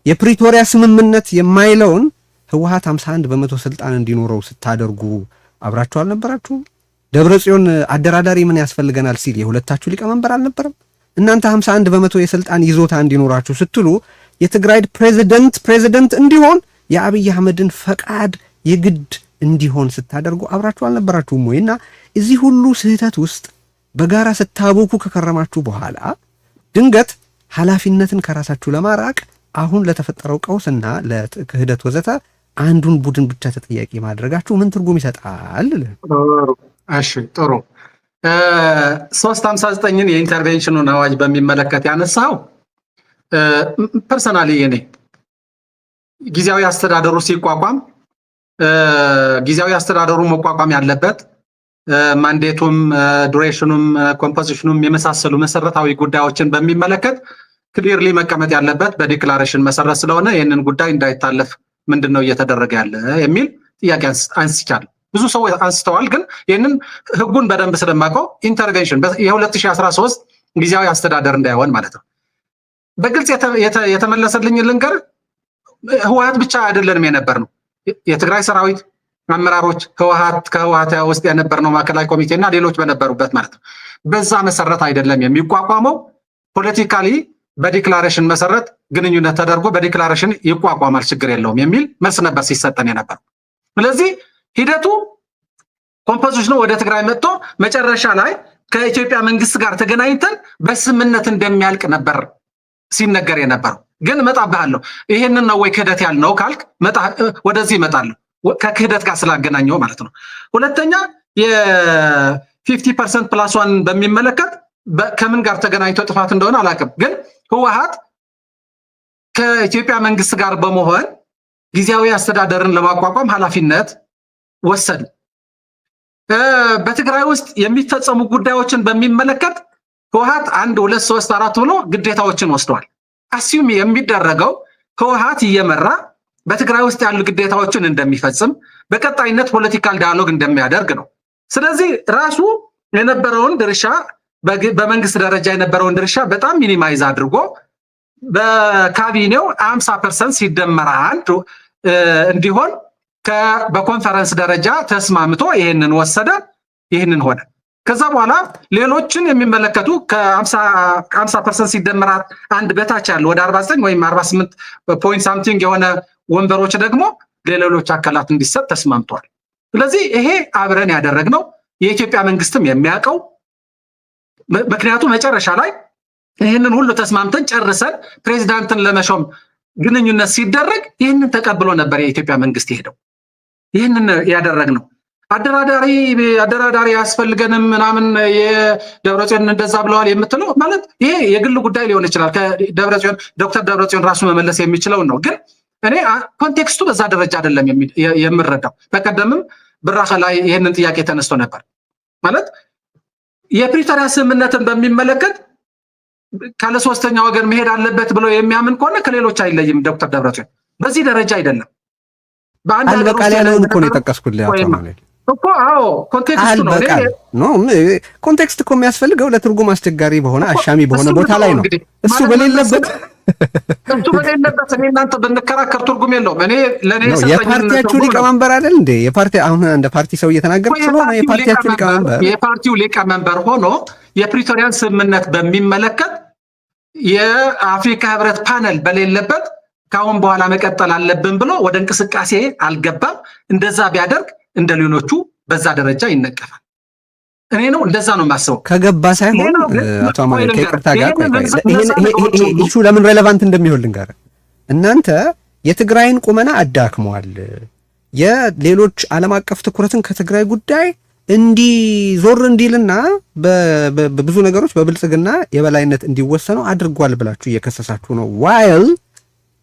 የፕሪቶሪያ ስምምነት የማይለውን ህወሓት 51 በመቶ ስልጣን እንዲኖረው ስታደርጉ አብራችሁ አልነበራችሁ? ደብረጽዮን አደራዳሪ ምን ያስፈልገናል ሲል የሁለታችሁ ሊቀመንበር አልነበረም? እናንተ 51 በመቶ የስልጣን ይዞታ እንዲኖራችሁ ስትሉ የትግራይ ፕሬዚደንት እንዲሆን የአብይ አህመድን ፈቃድ የግድ እንዲሆን ስታደርጉ አብራችሁ አልነበራችሁም ወይ? እና እዚህ ሁሉ ስህተት ውስጥ በጋራ ስታቦኩ ከከረማችሁ በኋላ ድንገት ኃላፊነትን ከራሳችሁ ለማራቅ አሁን ለተፈጠረው ቀውስና ለክህደት ወዘተ አንዱን ቡድን ብቻ ተጠያቂ ማድረጋችሁ ምን ትርጉም ይሰጣል? እሺ ጥሩ 359ን የኢንተርቬንሽኑን አዋጅ በሚመለከት ያነሳው ፐርሰናሊ እኔ ጊዜያዊ አስተዳደሩ ሲቋቋም ጊዜያዊ አስተዳደሩ መቋቋም ያለበት ማንዴቱም ዱሬሽኑም ኮምፖዚሽኑም የመሳሰሉ መሰረታዊ ጉዳዮችን በሚመለከት ክሊርሊ መቀመጥ ያለበት በዲክላሬሽን መሰረት ስለሆነ ይህንን ጉዳይ እንዳይታለፍ ምንድነው እየተደረገ ያለ የሚል ጥያቄ አንስቻለሁ። ብዙ ሰዎች አንስተዋል፣ ግን ይህንን ህጉን በደንብ ስለማውቀው ኢንተርቬንሽን የ2013 ጊዜያዊ አስተዳደር እንዳይሆን ማለት ነው። በግልጽ የተመለሰልኝ ልንገር፣ ህወሓት ብቻ አይደለንም የነበር ነው የትግራይ ሰራዊት አመራሮች ከህወሓት ውስጥ የነበርነው ማዕከላዊ ኮሚቴ እና ሌሎች በነበሩበት ማለት ነው። በዛ መሰረት አይደለም የሚቋቋመው። ፖለቲካሊ በዲክላሬሽን መሰረት ግንኙነት ተደርጎ በዲክላሬሽን ይቋቋማል፣ ችግር የለውም የሚል መልስ ነበር ሲሰጠን የነበረው። ስለዚህ ሂደቱ ኮምፖዚሽኑ ወደ ትግራይ መጥቶ መጨረሻ ላይ ከኢትዮጵያ መንግስት ጋር ተገናኝተን በስምምነት እንደሚያልቅ ነበር ሲነገር የነበረው። ግን እመጣብሃለሁ፣ ይሄንን ነው ወይ ክህደት ያልነው ካልክ ወደዚህ እመጣለሁ፣ ከክህደት ጋር ስላገናኘው ማለት ነው። ሁለተኛ የ50% +1 በሚመለከት ከምን ጋር ተገናኝቶ ጥፋት እንደሆነ አላውቅም። ግን ህወሓት ከኢትዮጵያ መንግስት ጋር በመሆን ጊዜያዊ አስተዳደርን ለማቋቋም ኃላፊነት ወሰዱ። በትግራይ ውስጥ የሚፈጸሙ ጉዳዮችን በሚመለከት ህወሓት 1 2 3 4 ብሎ ግዴታዎችን ወስዷል። አሲዩም የሚደረገው ህወሓት እየመራ በትግራይ ውስጥ ያሉ ግዴታዎችን እንደሚፈጽም በቀጣይነት ፖለቲካል ዳያሎግ እንደሚያደርግ ነው። ስለዚህ ራሱ የነበረውን ድርሻ በመንግስት ደረጃ የነበረውን ድርሻ በጣም ሚኒማይዝ አድርጎ በካቢኔው 50% ሲደመር 1 እንዲሆን በኮንፈረንስ ደረጃ ተስማምቶ ይሄንን ወሰደ። ይሄንን ሆነ። ከዛ በኋላ ሌሎችን የሚመለከቱ ከ50% ሲደመር 1 በታች ያሉ ወደ 49 ወይም 48 ፖይንት ሳምቲንግ የሆነ ወንበሮች ደግሞ ለሌሎች አካላት እንዲሰጥ ተስማምቷል። ስለዚህ ይሄ አብረን ያደረግነው የኢትዮጵያ መንግስትም የሚያውቀው ምክንያቱም መጨረሻ ላይ ይህንን ሁሉ ተስማምተን ጨርሰን ፕሬዚዳንትን ለመሾም ግንኙነት ሲደረግ ይህንን ተቀብሎ ነበር የኢትዮጵያ መንግስት ይሄደው። ይህንን ያደረግነው አደራዳሪ ያስፈልገንም ምናምን የደብረጽዮን እንደዛ ብለዋል የምትለው ማለት ይሄ የግል ጉዳይ ሊሆን ይችላል። ከደብረጽዮን ዶክተር ደብረጽዮን ራሱ መመለስ የሚችለው ነው። ግን እኔ ኮንቴክስቱ በዛ ደረጃ አይደለም የምረዳው። በቀደምም ብራኸ ላይ ይህንን ጥያቄ ተነስቶ ነበር። ማለት የፕሪቶሪያ ስምምነትን በሚመለከት ካለ ሶስተኛ ወገን መሄድ አለበት ብሎ የሚያምን ከሆነ ከሌሎች አይለይም ዶክተር ደብረጽዮን። በዚህ ደረጃ አይደለም። በአንድ አልበቃል ያለውን እኮ ነው የጠቀስኩልህ አቶ ማኑኤል እኮ። አዎ ኮንቴክስቱ ነው። ኮንቴክስት እኮ የሚያስፈልገው ለትርጉም አስቸጋሪ በሆነ አሻሚ በሆነ ቦታ ላይ ነው። እሱ በሌለበት እኔ እናንተ ብንከራከር ትርጉም የለውም። ለእኔ የፓርቲያችሁ ሊቀመንበር አይደል እንዴ? አሁን እንደ ፓርቲ ሰው እየተናገርኩ ስለሆነ የፓርቲው ሊቀመንበር ሆኖ የፕሪቶሪያን ስምምነት በሚመለከት የአፍሪካ ህብረት ፓነል በሌለበት ከአሁን በኋላ መቀጠል አለብን ብሎ ወደ እንቅስቃሴ አልገባም። እንደዛ ቢያደርግ እንደ ሌሎቹ በዛ ደረጃ ይነቀፋል። እኔ ነው እንደዛ ነው የማስበው። ከገባ ሳይሆን አቶ ማኑኤል ከይቅርታ ጋር ኢሹ ለምን ሬሌቫንት እንደሚሆን ልንገርህ። እናንተ የትግራይን ቁመና አዳክመዋል። የሌሎች ዓለም አቀፍ ትኩረትን ከትግራይ ጉዳይ ዞር እንዲልና በብዙ ነገሮች በብልጽግና የበላይነት እንዲወሰነው አድርጓል ብላችሁ እየከሰሳችሁ ነው። ዋይል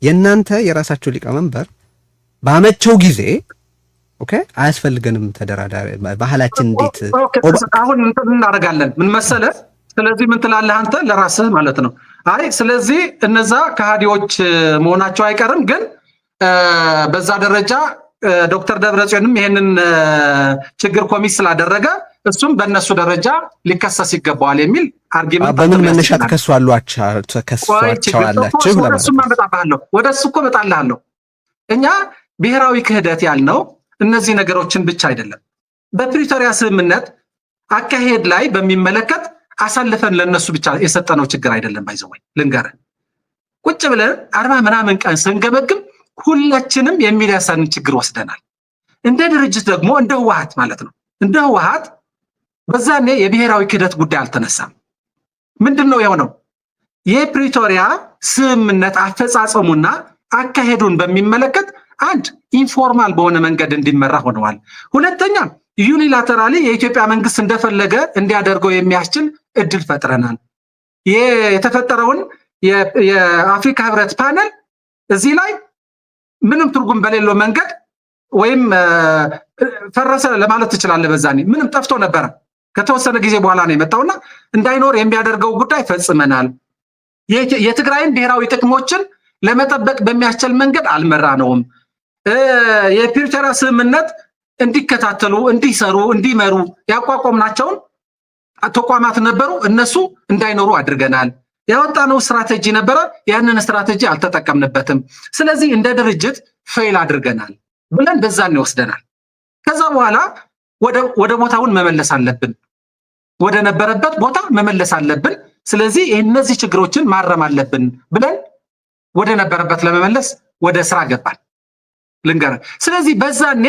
የእናንተ የራሳቸው ሊቀመንበር ባመቸው ጊዜ ኦኬ አያስፈልገንም ተደራዳሪ ባህላችን እንዴት አሁን እናደርጋለን ምን መሰለህ። ስለዚህ ምን ትላለህ አንተ ለራስህ ማለት ነው። አይ ስለዚህ እነዛ ከሃዲዎች መሆናቸው አይቀርም፣ ግን በዛ ደረጃ ዶክተር ደብረጽዮንም ይሄንን ችግር ኮሚት ስላደረገ እሱም በእነሱ ደረጃ ሊከሰስ ይገባዋል የሚል አርጊመንት በምን መነሻ ተከሷላችሁ ወደ እሱ እኮ እመጣልሃለሁ። እኛ ብሔራዊ ክህደት ያልነው እነዚህ ነገሮችን ብቻ አይደለም። በፕሪቶሪያ ስምምነት አካሄድ ላይ በሚመለከት አሳልፈን ለነሱ ብቻ የሰጠነው ችግር አይደለም። ባይዘወይ ልንገርህ፣ ቁጭ ብለን 40 ምናምን ቀን ስንገመግም ሁላችንም የሚያሳንን ችግር ወስደናል። እንደ ድርጅት ደግሞ እንደ ህወሓት ማለት ነው። እንደ ህወሓት በዛኔ የብሔራዊ ክህደት ጉዳይ አልተነሳም። ምንድነው የሆነው? የፕሪቶሪያ ስምምነት አፈጻጸሙና አካሄዱን በሚመለከት አንድ ኢንፎርማል በሆነ መንገድ እንዲመራ ሆነዋል። ሁለተኛ ዩኒላተራሊ የኢትዮጵያ መንግስት እንደፈለገ እንዲያደርገው የሚያስችል እድል ፈጥረናል። የተፈጠረውን የአፍሪካ ህብረት ፓነል እዚህ ላይ ምንም ትርጉም በሌለው መንገድ ወይም ፈረሰ ለማለት ትችላለህ። በዛኔ ምንም ጠፍቶ ነበረ። ከተወሰነ ጊዜ በኋላ ነው የመጣውና እንዳይኖር የሚያደርገው ጉዳይ ፈጽመናል። የትግራይን ብሔራዊ ጥቅሞችን ለመጠበቅ በሚያስችል መንገድ አልመራነውም። የፕሪቶሪያ ስምምነት እንዲከታተሉ፣ እንዲሰሩ፣ እንዲመሩ ያቋቋምናቸውን ተቋማት ነበሩ። እነሱ እንዳይኖሩ አድርገናል። ያወጣነው ስትራቴጂ ነበረ። ያንን ስትራቴጂ አልተጠቀምንበትም። ስለዚህ እንደ ድርጅት ፌል አድርገናል ብለን በዛን ይወስደናል። ከዛ በኋላ ወደ ቦታውን መመለስ አለብን። ወደ ነበረበት ቦታ መመለስ አለብን። ስለዚህ እነዚህ ችግሮችን ማረም አለብን ብለን ወደ ነበረበት ለመመለስ ወደ ስራ ገባል ልንገርህ። ስለዚህ በዛኔ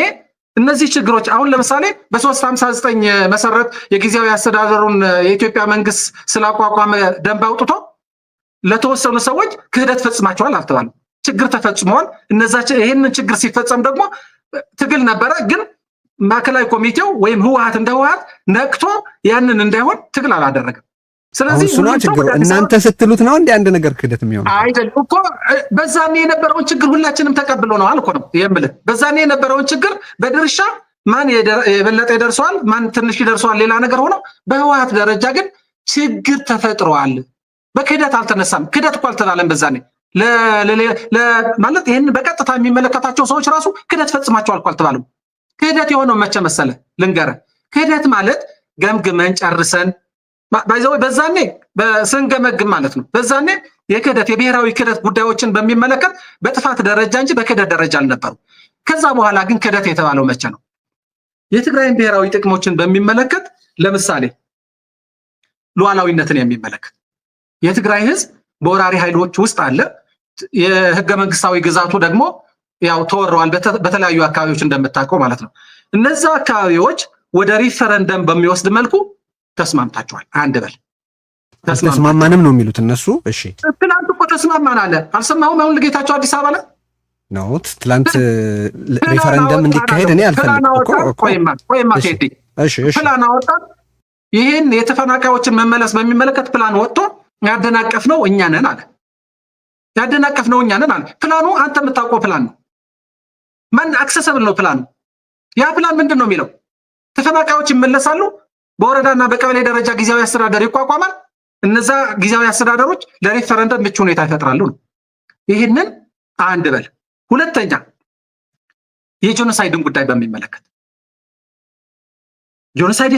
እነዚህ ችግሮች አሁን ለምሳሌ በ359 መሰረት የጊዜያዊ አስተዳደሩን የኢትዮጵያ መንግስት ስላቋቋመ ደንብ አውጥቶ ለተወሰኑ ሰዎች ክህደት ፈጽማቸዋል አልተባለም። ችግር ተፈጽመዋል። ይህንን ችግር ሲፈጸም ደግሞ ትግል ነበረ። ግን ማዕከላዊ ኮሚቴው ወይም ህወሓት እንደ ህወሓት ነቅቶ ያንን እንዳይሆን ትግል አላደረገም። ስለዚህ እሱ ነው ችግሩ። እናንተ ስትሉት ነው እንደ አንድ ነገር ክህደት የሚሆነው አይደል እኮ። በዛኔ የነበረውን ችግር ሁላችንም ተቀብሎ ነው አልኩ ነው የምልህ። በዛኔ የነበረውን ችግር በድርሻ ማን የበለጠ ይደርሰዋል፣ ማን ትንሽ ይደርሰዋል ሌላ ነገር ሆኖ፣ በህወሓት ደረጃ ግን ችግር ተፈጥሯል። በክህደት አልተነሳም። ክህደት እኮ አልተባለም በዛኔ ማለት ይህን በቀጥታ የሚመለከታቸው ሰዎች ራሱ ክህደት ፈጽማቸዋል እኮ አልተባለም። ክህደት የሆነው መቼ መሰለ ልንገርህ። ክህደት ማለት ገምግመን ጨርሰን ባይዘው በዛኔ በስንገመግም ማለት ነው። በዛኔ የብሔራዊ ክህደት ጉዳዮችን በሚመለከት በጥፋት ደረጃ እንጂ በክህደት ደረጃ አልነበሩ። ከዛ በኋላ ግን ክህደት የተባለው መቼ ነው? የትግራይን ብሔራዊ ጥቅሞችን በሚመለከት ለምሳሌ ሉዓላዊነትን የሚመለከት የትግራይ ህዝብ በወራሪ ኃይሎች ውስጥ አለ። የህገ መንግስታዊ ግዛቱ ደግሞ ያው ተወረዋል በተለያዩ አካባቢዎች እንደምታውቀው ማለት ነው። እነዛ አካባቢዎች ወደ ሪፈረንደም በሚወስድ መልኩ ተስማምታቸዋል። አንድ በል ተስማማንም ነው የሚሉት እነሱ። እሺ ትናንት እኮ ተስማማን አለ። አልሰማሁም? አሁን ልጌታቸው አዲስ አበባ ላይ ነው ትላንት ሪፈረንደም እንዲካሄድ እኔ አልፈልግም እኮ። ፕላን አወጣ። ይህን የተፈናቃዮችን መመለስ በሚመለከት ፕላን ወጥቶ ያደናቀፍነው እኛ ነን አለ። ያደናቀፍነው እኛ ነን አለ። ፕላኑ አንተ የምታውቀው ፕላን ነው። ማን አክሰሰብል ነው ፕላኑ? ያ ፕላን ምንድን ነው የሚለው? ተፈናቃዮች ይመለሳሉ፣ በወረዳና በቀበሌ ደረጃ ጊዜያዊ አስተዳደር ይቋቋማል። እነዛ ጊዜያዊ አስተዳደሮች ለሪፈረንደም ምቹ ሁኔታ ይፈጥራሉ ነው። ይህንን አንድ በል። ሁለተኛ የጄኖሳይድን ጉዳይ በሚመለከት ጄኖሳይድ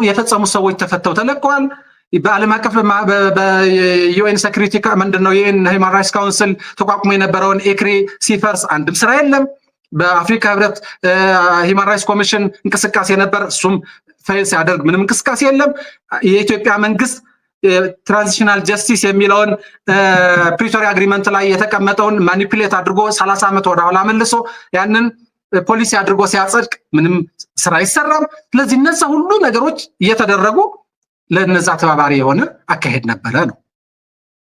የፈጸሙ ሰዎች ተፈተው ተለቀዋል። በዓለም አቀፍ በዩኤን ሴኩሪቲ ምንድነው የዩኤን ሂውማን ራይትስ ካውንስል ተቋቁሞ የነበረውን ኤክሪ ሲፈርስ አንድም ስራ የለም። በአፍሪካ ህብረት ሂውማን ራይትስ ኮሚሽን እንቅስቃሴ ነበር፣ እሱም ፌል ሲያደርግ ምንም እንቅስቃሴ የለም። የኢትዮጵያ መንግስት ትራንዚሽናል ጀስቲስ የሚለውን ፕሪቶሪያ አግሪመንት ላይ የተቀመጠውን ማኒፑሌት አድርጎ 30 ዓመት ወደኋላ መልሶ ያንን ፖሊሲ አድርጎ ሲያጸድቅ ምንም ስራ አይሰራም። ስለዚህ እነዛ ሁሉ ነገሮች እየተደረጉ ለነዛ ተባባሪ የሆነ አካሄድ ነበረ ነው።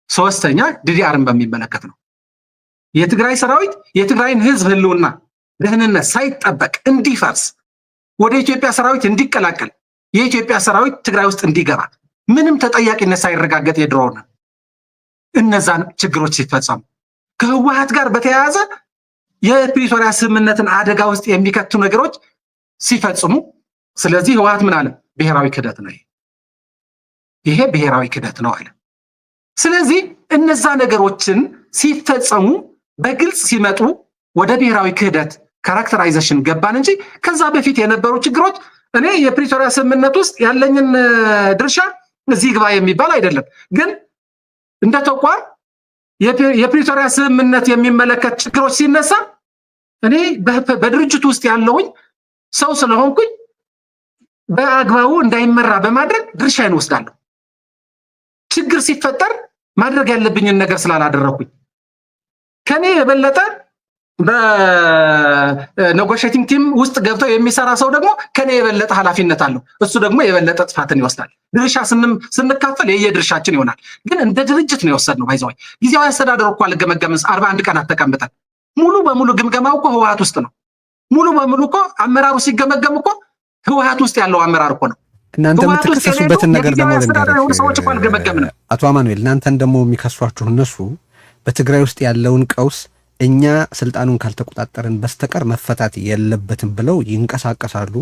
ሶስተኛ ዲዲአርን በሚመለከት ነው። የትግራይ ሰራዊት የትግራይን ህዝብ ህልውና ደህንነት ሳይጠበቅ እንዲፈርስ ወደ ኢትዮጵያ ሰራዊት እንዲቀላቀል የኢትዮጵያ ሰራዊት ትግራይ ውስጥ እንዲገባ ምንም ተጠያቂነት ሳይረጋገጥ የድሮውን እነዛን ችግሮች ሲፈጸሙ ከህወሓት ጋር በተያያዘ የፕሪቶሪያ ስምምነትን አደጋ ውስጥ የሚከቱ ነገሮች ሲፈጽሙ፣ ስለዚህ ህወሓት ምን አለ? ብሔራዊ ክህደት ነው ይሄ ብሔራዊ ክህደት ነው አለ። ስለዚህ እነዛ ነገሮችን ሲፈጸሙ በግልጽ ሲመጡ ወደ ብሔራዊ ክህደት ካራክተራይዜሽን ገባን እንጂ ከዛ በፊት የነበሩ ችግሮች እኔ የፕሪቶሪያ ስምምነት ውስጥ ያለኝን ድርሻ እዚህ ግባ የሚባል አይደለም። ግን እንደ ተቋም የፕሪቶሪያ ስምምነት የሚመለከት ችግሮች ሲነሳ እኔ በድርጅቱ ውስጥ ያለውኝ ሰው ስለሆንኩኝ በአግባቡ እንዳይመራ በማድረግ ድርሻዬን ወስዳለሁ። ችግር ሲፈጠር ማድረግ ያለብኝን ነገር ስላላደረኩኝ ከኔ የበለጠ በኔጎሽቲንግ ቲም ውስጥ ገብተው የሚሰራ ሰው ደግሞ ከኔ የበለጠ ኃላፊነት አለው። እሱ ደግሞ የበለጠ ጥፋትን ይወስዳል። ድርሻ ስንካፈል የየድርሻችን ይሆናል። ግን እንደ ድርጅት ነው የወሰድነው። ባይዘው ጊዜያዊ አስተዳደር እኮ አልገመገምም። 41 ቀናት ተቀምጠን ሙሉ በሙሉ ግምገማው እኮ ህወሓት ውስጥ ነው። ሙሉ በሙሉ እኮ አመራሩ ሲገመገም እኮ ህወሓት ውስጥ ያለው አመራር እኮ ነው። እናንተ የምትከሰሱበትን ነገር ደግሞ አቶ አማኑኤል፣ እናንተን ደግሞ የሚከሷችሁ እነሱ በትግራይ ውስጥ ያለውን ቀውስ እኛ ስልጣኑን ካልተቆጣጠርን በስተቀር መፈታት የለበትም ብለው ይንቀሳቀሳሉ።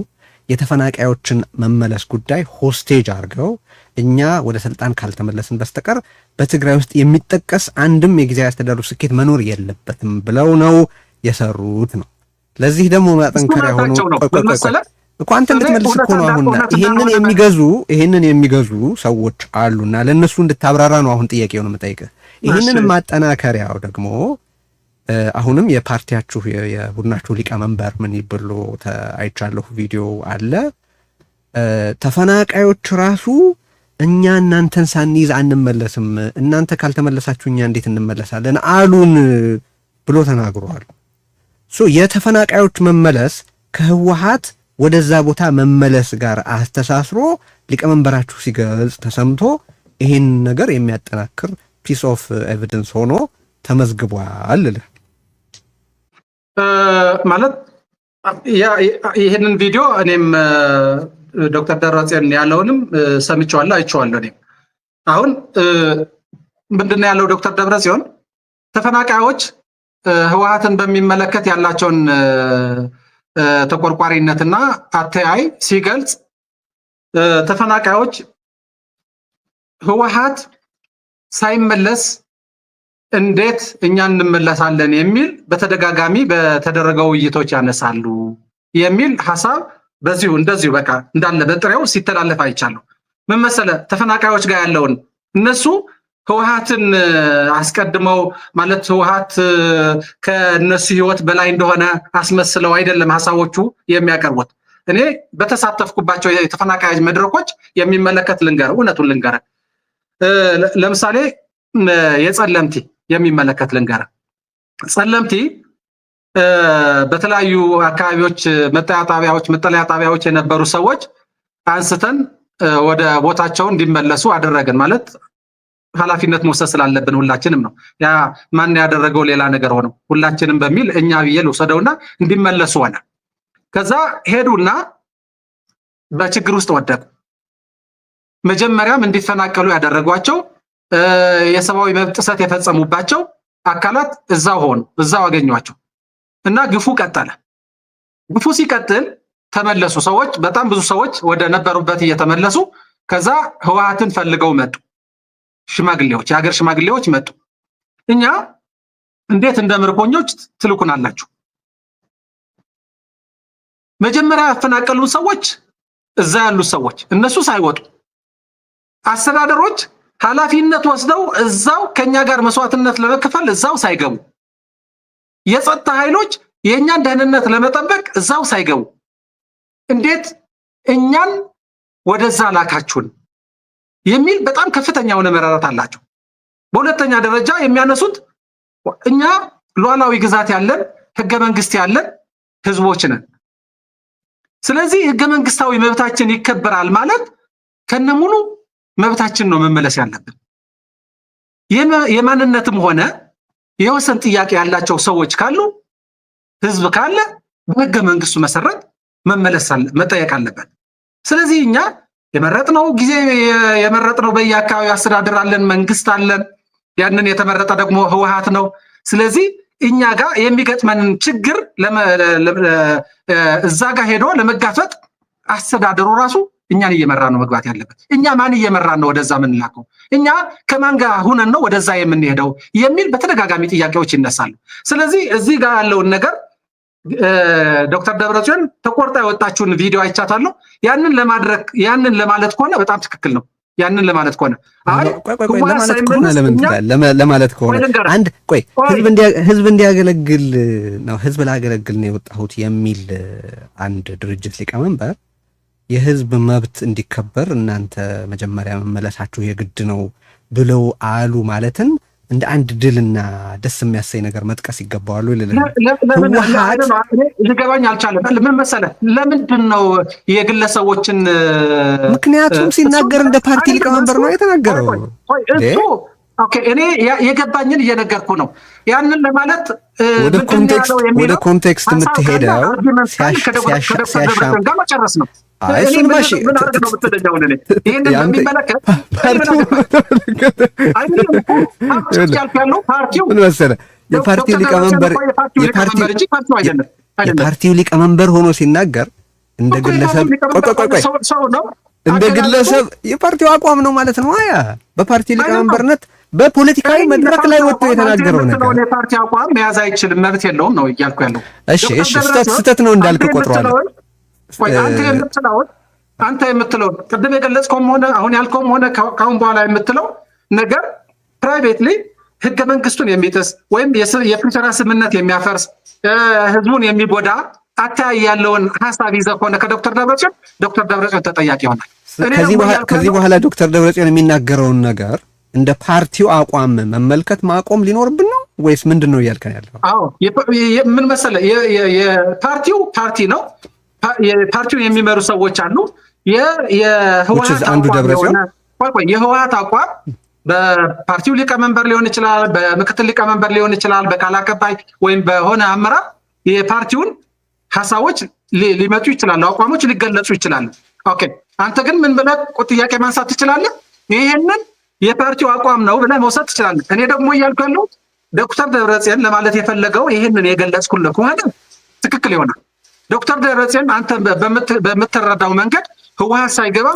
የተፈናቃዮችን መመለስ ጉዳይ ሆስቴጅ አድርገው እኛ ወደ ስልጣን ካልተመለስን በስተቀር በትግራይ ውስጥ የሚጠቀስ አንድም የጊዜያዊ አስተዳደሩ ስኬት መኖር የለበትም ብለው ነው የሰሩት ነው። ለዚህ ደግሞ ማጠንከሪያ ሆኖ እኮ አንተ እንድትመልስ እኮ ነው። አሁን ይሄንን የሚገዙ ሰዎች አሉና ለነሱ እንድታብራራ ነው አሁን ጥያቄውን የምጠይቅህ። ይሄንን ማጠናከሪያው ደግሞ አሁንም የፓርቲያችሁ የቡድናችሁ ሊቀመንበር ምን ይብሎ አይቻለሁ ቪዲዮ አለ። ተፈናቃዮች ራሱ እኛ እናንተን ሳንይዝ አንመለስም፣ እናንተ ካልተመለሳችሁ እኛ እንዴት እንመለሳለን አሉን ብሎ ተናግሯል። የተፈናቃዮች መመለስ ከህወሓት ወደዛ ቦታ መመለስ ጋር አስተሳስሮ ሊቀመንበራችሁ ሲገልጽ ተሰምቶ ይህን ነገር የሚያጠናክር ፒስ ኦፍ ኤቪደንስ ሆኖ ተመዝግቧል። ማለት ይህንን ቪዲዮ እኔም ዶክተር ደብረጽዮን ያለውንም ሰምቼዋለሁ፣ አይቼዋለሁ። እኔም አሁን ምንድነው ያለው ዶክተር ደብረጽዮን ተፈናቃዮች ህወሓትን በሚመለከት ያላቸውን ተቆርቋሪነትና አተያይ ሲገልጽ ተፈናቃዮች ህወሓት ሳይመለስ እንዴት እኛ እንመለሳለን የሚል በተደጋጋሚ በተደረገው ውይይቶች ያነሳሉ የሚል ሐሳብ በዚሁ እንደዚሁ በቃ እንዳለ በጥሬው ሲተላለፍ አይቻለሁ። ምን መሰለ ተፈናቃዮች ጋር ያለውን እነሱ ህወሓትን አስቀድመው ማለት ህወሓት ከነሱ ህይወት በላይ እንደሆነ አስመስለው አይደለም ሐሳቦቹ የሚያቀርቡት። እኔ በተሳተፍኩባቸው የተፈናቃዮች መድረኮች የሚመለከት እውነቱን ልንገር። ለምሳሌ የጸለምቲ የሚመለከት ልንገር። ጸለምቲ በተለያዩ አካባቢዎች መጠለያ ጣቢያዎች የነበሩ ሰዎች አንስተን ወደ ቦታቸው እንዲመለሱ አደረግን። ማለት ኃላፊነት መውሰድ ስላለብን ሁላችንም ነው። ያ ማን ያደረገው ሌላ ነገር ሆነው ሁላችንም በሚል እኛ ብዬ ልውሰደውና እንዲመለሱ ሆነ። ከዛ ሄዱና በችግር ውስጥ ወደቁ። መጀመሪያም እንዲፈናቀሉ ያደረጓቸው የሰብአዊ መብት ጥሰት የፈጸሙባቸው አካላት እዛው ሆኑ፣ እዛው አገኟቸው እና ግፉ ቀጠለ። ግፉ ሲቀጥል ተመለሱ ሰዎች፣ በጣም ብዙ ሰዎች ወደ ነበሩበት እየተመለሱ ከዛ ህወሓትን ፈልገው መጡ። ሽማግሌዎች፣ የሀገር ሽማግሌዎች መጡ። እኛ እንዴት እንደ ምርኮኞች ትልኩናላችሁ? መጀመሪያ ያፈናቀሉን ሰዎች እዛ ያሉት ሰዎች እነሱ ሳይወጡ አስተዳደሮች ኃላፊነት ወስደው እዛው ከኛ ጋር መስዋዕትነት ለመከፈል እዛው ሳይገቡ የጸጥታ ኃይሎች የእኛን ደህንነት ለመጠበቅ እዛው ሳይገቡ እንዴት እኛን ወደዛ ላካችሁን የሚል በጣም ከፍተኛ የሆነ መረራት አላቸው። በሁለተኛ ደረጃ የሚያነሱት እኛ ሉዓላዊ ግዛት ያለን ህገ መንግስት ያለን ህዝቦች ነን። ስለዚህ ህገ መንግስታዊ መብታችን ይከበራል ማለት ከነሙሉ መብታችን ነው መመለስ ያለብን። የማንነትም ሆነ የወሰን ጥያቄ ያላቸው ሰዎች ካሉ ህዝብ ካለ በህገ መንግስቱ መሰረት መጠየቅ አለበት። ስለዚህ እኛ የመረጥነው ጊዜ የመረጥነው በየአካባቢው አስተዳደር አለን፣ መንግስት አለን። ያንን የተመረጠ ደግሞ ህወሓት ነው። ስለዚህ እኛ ጋር የሚገጥመንን ችግር እዛ ጋር ሄዶ ለመጋፈጥ አስተዳደሩ ራሱ እኛን እየመራ ነው መግባት ያለበት። እኛ ማን እየመራን ነው ወደዛ የምንላከው? እኛ ከማን ጋር ሁነን ነው ወደዛ የምንሄደው የሚል በተደጋጋሚ ጥያቄዎች ይነሳሉ። ስለዚህ እዚህ ጋር ያለውን ነገር ዶክተር ደብረጽዮን ተቆርጣ የወጣችውን ቪዲዮ አይቻታለሁ። ያንን ለማለት ከሆነ በጣም ትክክል ነው። ያንን ለማለት ከሆነ ለማለት ከሆነ አንድ ቆይ ህዝብ እንዲያገለግል ነው ህዝብ ላገለግል ነው የወጣሁት የሚል አንድ ድርጅት ሊቀመንበር የህዝብ መብት እንዲከበር እናንተ መጀመሪያ መመለሳችሁ የግድ ነው ብለው አሉ ማለትን እንደ አንድ ድልና ደስ የሚያሰኝ ነገር መጥቀስ ይገባዋል ወይ? ሊገባኝ አልቻለም። ምን መሰለህ፣ ለምንድን ነው የግለሰቦችን ምክንያቱም ሲናገር እንደ ፓርቲ ሊቀመንበር ነው የተናገረው። እኔ የገባኝን እየነገርኩ ነው። ያንን ለማለት ወደ ኮንቴክስት የምትሄደው ሲያሻም ጋር መጨረስ ነው። እሱን ማሽ ምን መሰለህ የፓርቲው ሊቀመንበር ሆኖ ሲናገር እንደ ግለሰብ እንደ ግለሰብ የፓርቲው አቋም ነው ማለት ነው። አያ በፓርቲ ሊቀመንበርነት በፖለቲካዊ መድረክ ላይ ወጥቶ የተናገረው ነገር የፓርቲ አቋም መያዝ አይችልም፣ መብት የለውም ነው እያልኩ ያለው። እሺ ስህተት ነው እንዳልክ ቆጥሯል። አንተ የምትለው ቅድም የገለጽከውም ሆነ አሁን ያልከውም ሆነ ካሁን በኋላ የምትለው ነገር ፕራይቬትሊ ህገ መንግስቱን የሚጥስ ወይም የፕሪቶሪያ ስምምነት የሚያፈርስ ህዝቡን የሚጎዳ አታይ ያለውን ሐሳብ ይዘህ ከሆነ ከዶክተር ደብረጽዮን ተጠያቂ ይሆናል። ከዚህ በኋላ ዶክተር ደብረጽዮን የሚናገረውን ነገር እንደ ፓርቲው አቋም መመልከት ማቆም ሊኖርብን ነው ወይስ ምንድን ነው እያልከን ያለው? አዎ ምን መሰለህ የፓርቲው ፓርቲ ነው። የፓርቲው የሚመሩ ሰዎች አሉ። የህወሓት አቋም በፓርቲው ሊቀመንበር ሊሆን ይችላል፣ በምክትል ሊቀመንበር ሊሆን ይችላል፣ በቃል አቀባይ ወይም በሆነ አመራር የፓርቲውን ሐሳቦች ሊመጡ ይችላሉ፣ አቋሞች ሊገለጹ ይችላሉ። ኦኬ አንተ ግን ምን ብለህ ጥያቄ ማንሳት ትችላለህ? ይሄንን የፓርቲው አቋም ነው ብለህ መውሰድ ትችላለህ። እኔ ደግሞ እያልኩ ያለሁት ዶክተር ደብረጽዮን ለማለት የፈለገው ይህንን የገለጽኩልህ ከሆነ ትክክል ይሆናል። ዶክተር ደብረጽዮን አንተ በምትረዳው መንገድ ህወሓት ሳይገባ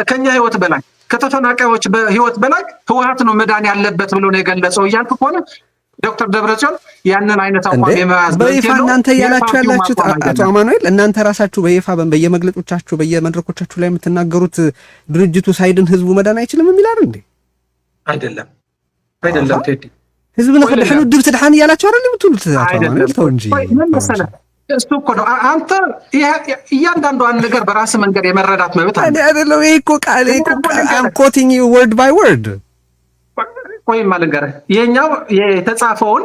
ከኛ ህይወት በላይ ከተፈናቃዮች ህይወት በላይ ህወሓት ነው መዳን ያለበት ብሎ ነው የገለጸው እያልኩ ከሆነ ዶክተር ደብረጽዮን ያንን አይነት አቋም የመያዝ በይፋ እናንተ እያላችሁ ያላችሁት አቶ አማኑኤል እናንተ ራሳችሁ በይፋ በየመግለጾቻችሁ በየመድረኮቻችሁ ላይ የምትናገሩት ድርጅቱ ሳይድን ህዝቡ መዳን አይችልም የሚል አይደል እንዴ? አይደለም ቴዲ ህዝብ ነው ከደህኑ ድብ ተደሃን እያላችሁ አይደል የምትሉት? አቶ አማኑኤል ተው እንጂ ምን መሰለህ እሱ እኮ ነው አንተ እያንዳንዷን ነገር በራስ መንገድ የመረዳት መብት አለ አይደለም። ይሄ እኮ ቃል I'm quoting you word by word። ቆይ ማለንገር የኛው የተጻፈውን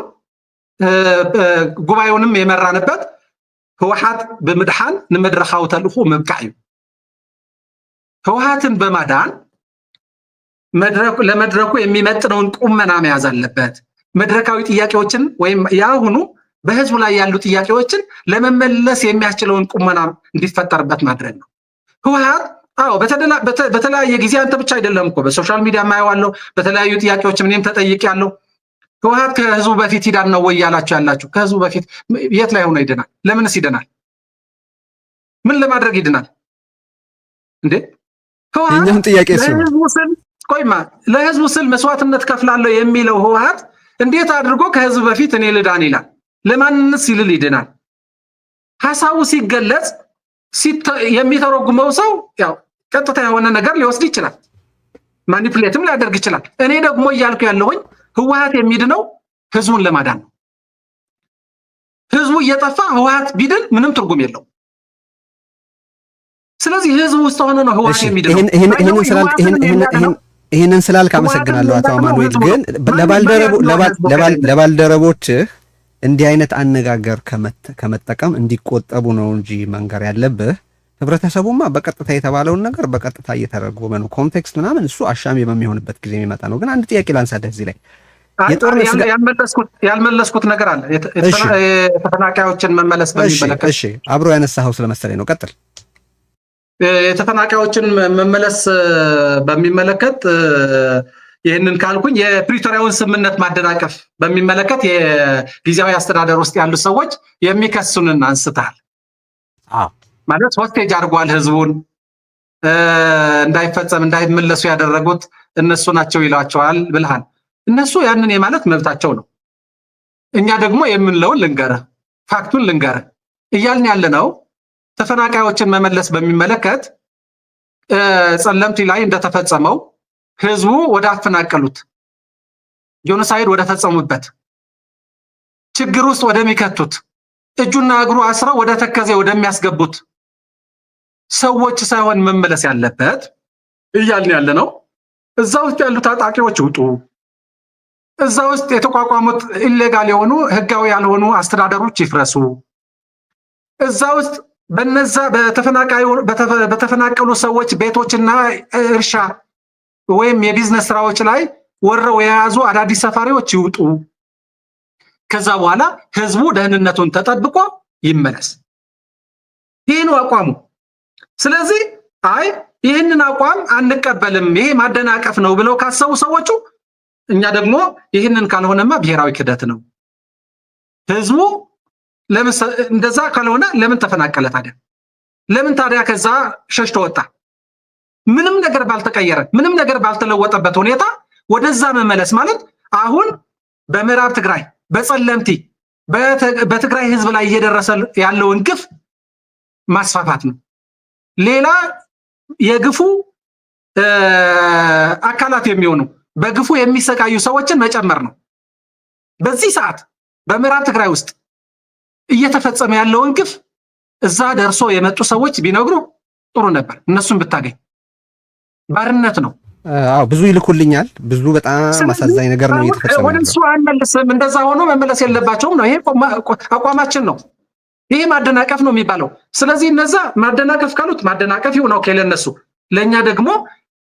ጉባኤውንም የመራንበት ህወሓት በመድሃን ንመድረኻው ተልእኹ መብቃዕ እዩ። ህወሓትን በማዳን ለመድረኩ የሚመጥነውን ቁመና መያዝ አለበት። መድረካዊ ጥያቄዎችን ወይም ያሁኑ በህዝቡ ላይ ያሉ ጥያቄዎችን ለመመለስ የሚያስችለውን ቁመና እንዲፈጠርበት ማድረግ ነው። ህወሓት በተለያየ ጊዜ አንተ ብቻ አይደለም እኮ በሶሻል ሚዲያ ማየዋለሁ፣ በተለያዩ ጥያቄዎች እኔም ተጠይቄያለሁ። ህወሓት ከህዝቡ በፊት ይዳን ነው ወይ ያላችሁ ያላችሁ፣ ከህዝቡ በፊት የት ላይ ሆኖ ይድናል? ለምንስ ይድናል? ምን ለማድረግ ይድናል እንዴ? የኛም ጥያቄ እሱ ነው። ለህዝቡ ስል መስዋዕትነት ከፍላለሁ የሚለው ህወሓት እንዴት አድርጎ ከህዝብ በፊት እኔ ልዳን ይላል? ለማንስ ይልል ይድናል? ሐሳቡ ሲገለጽ የሚተረጉመው ሰው ያው ቀጥታ የሆነ ነገር ሊወስድ ይችላል፣ ማኒፕሌትም ሊያደርግ ይችላል። እኔ ደግሞ እያልኩ ያለሁኝ ህወሓት የሚድነው ህዝቡን ለማዳን ነው። ህዝቡ እየጠፋ ህወሓት ቢድን ምንም ትርጉም የለው። ስለዚህ ህዝቡ ውስጥ ሆኖ ነው ህወሓት የሚድነው። ይሄንን ስላልክ አመሰግናለሁ አቶ አማኑኤል። ግን ለባልደረቦችህ እንዲህ አይነት አነጋገር ከመጠቀም እንዲቆጠቡ ነው እንጂ መንገር ያለብህ። ህብረተሰቡማ በቀጥታ የተባለውን ነገር በቀጥታ እየተረጎመ ነው። ኮንቴክስት ምናምን እሱ አሻሚ በሚሆንበት ጊዜ የሚመጣ ነው። ግን አንድ ጥያቄ ላንሳደህ እዚህ ላይ ያልመለስኩት ነገር አለ። የተፈናቃዮችን መመለስ በሚመለከት እሺ፣ አብሮ ያነሳኸው ስለመሰለኝ ነው። ቀጥል። የተፈናቃዮችን መመለስ በሚመለከት ይህንን ካልኩኝ የፕሪቶሪያውን ስምምነት ማደናቀፍ በሚመለከት የጊዜያዊ አስተዳደር ውስጥ ያሉ ሰዎች የሚከሱንን አንስተሃል። ማለት ሆስቴጅ አድርጓል ህዝቡን እንዳይፈጸም እንዳይመለሱ ያደረጉት እነሱ ናቸው ይሏቸዋል ብልሃል። እነሱ ያንን የማለት መብታቸው ነው። እኛ ደግሞ የምንለውን ልንገርህ፣ ፋክቱን ልንገርህ እያልን ያለ ነው። ተፈናቃዮችን መመለስ በሚመለከት ጸለምቲ ላይ እንደተፈጸመው ህዝቡ ወደ አፈናቀሉት ጄኖሳይድ ወደ ፈጸሙበት ችግር ውስጥ ወደሚከቱት እጁና እግሩ አስረው ወደ ተከዜ ወደሚያስገቡት ሰዎች ሳይሆን መመለስ ያለበት እያልን ያለ ነው። እዛ ውስጥ ያሉ ታጣቂዎች ይውጡ። እዛ ውስጥ የተቋቋሙት ኢሌጋል የሆኑ ህጋዊ ያልሆኑ አስተዳደሮች ይፍረሱ። እዛ ውስጥ በነዛ በተፈናቀሉ ሰዎች ቤቶችና እርሻ ወይም የቢዝነስ ስራዎች ላይ ወረው የያዙ አዳዲስ ሰፋሪዎች ይውጡ። ከዛ በኋላ ህዝቡ ደህንነቱን ተጠብቆ ይመለስ። ይህ ነው አቋሙ። ስለዚህ ይህንን አቋም አንቀበልም፣ ይሄ ማደናቀፍ ነው ብለው ካሰቡ ሰዎቹ፣ እኛ ደግሞ ይህንን ካልሆነማ ብሔራዊ ክህደት ነው። ህዝቡ እንደዛ ካልሆነ ለምን ተፈናቀለ ታዲያ? ለምን ታዲያ ከዛ ሸሽቶ ወጣ? ምንም ነገር ባልተቀየረ ምንም ነገር ባልተለወጠበት ሁኔታ ወደዛ መመለስ ማለት አሁን በምዕራብ ትግራይ በጸለምቲ በትግራይ ህዝብ ላይ እየደረሰ ያለውን ግፍ ማስፋፋት ነው። ሌላ የግፉ አካላት የሚሆኑ በግፉ የሚሰቃዩ ሰዎችን መጨመር ነው። በዚህ ሰዓት በምዕራብ ትግራይ ውስጥ እየተፈጸመ ያለውን ግፍ እዛ ደርሶ የመጡ ሰዎች ቢነግሩ ጥሩ ነበር። እነሱን ብታገኝ ባርነት ነው። ብዙ ይልኩልኛል። ብዙ በጣም አሳዛኝ ነገር ነው እየተፈጸመ ያለው። ወደሱ አንመለስም። እንደዛ ሆኖ መመለስ የለባቸውም ነው። ይሄ አቋማችን ነው። ይሄ ማደናቀፍ ነው የሚባለው። ስለዚህ እነዛ ማደናቀፍ ካሉት ማደናቀፍ ይሁን ነው ለነሱ። ለኛ ደግሞ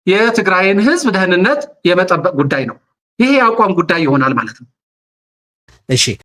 የትግራይን ህዝብ ደህንነት የመጠበቅ ጉዳይ ነው። ይሄ የአቋም ጉዳይ ይሆናል ማለት ነው። እሺ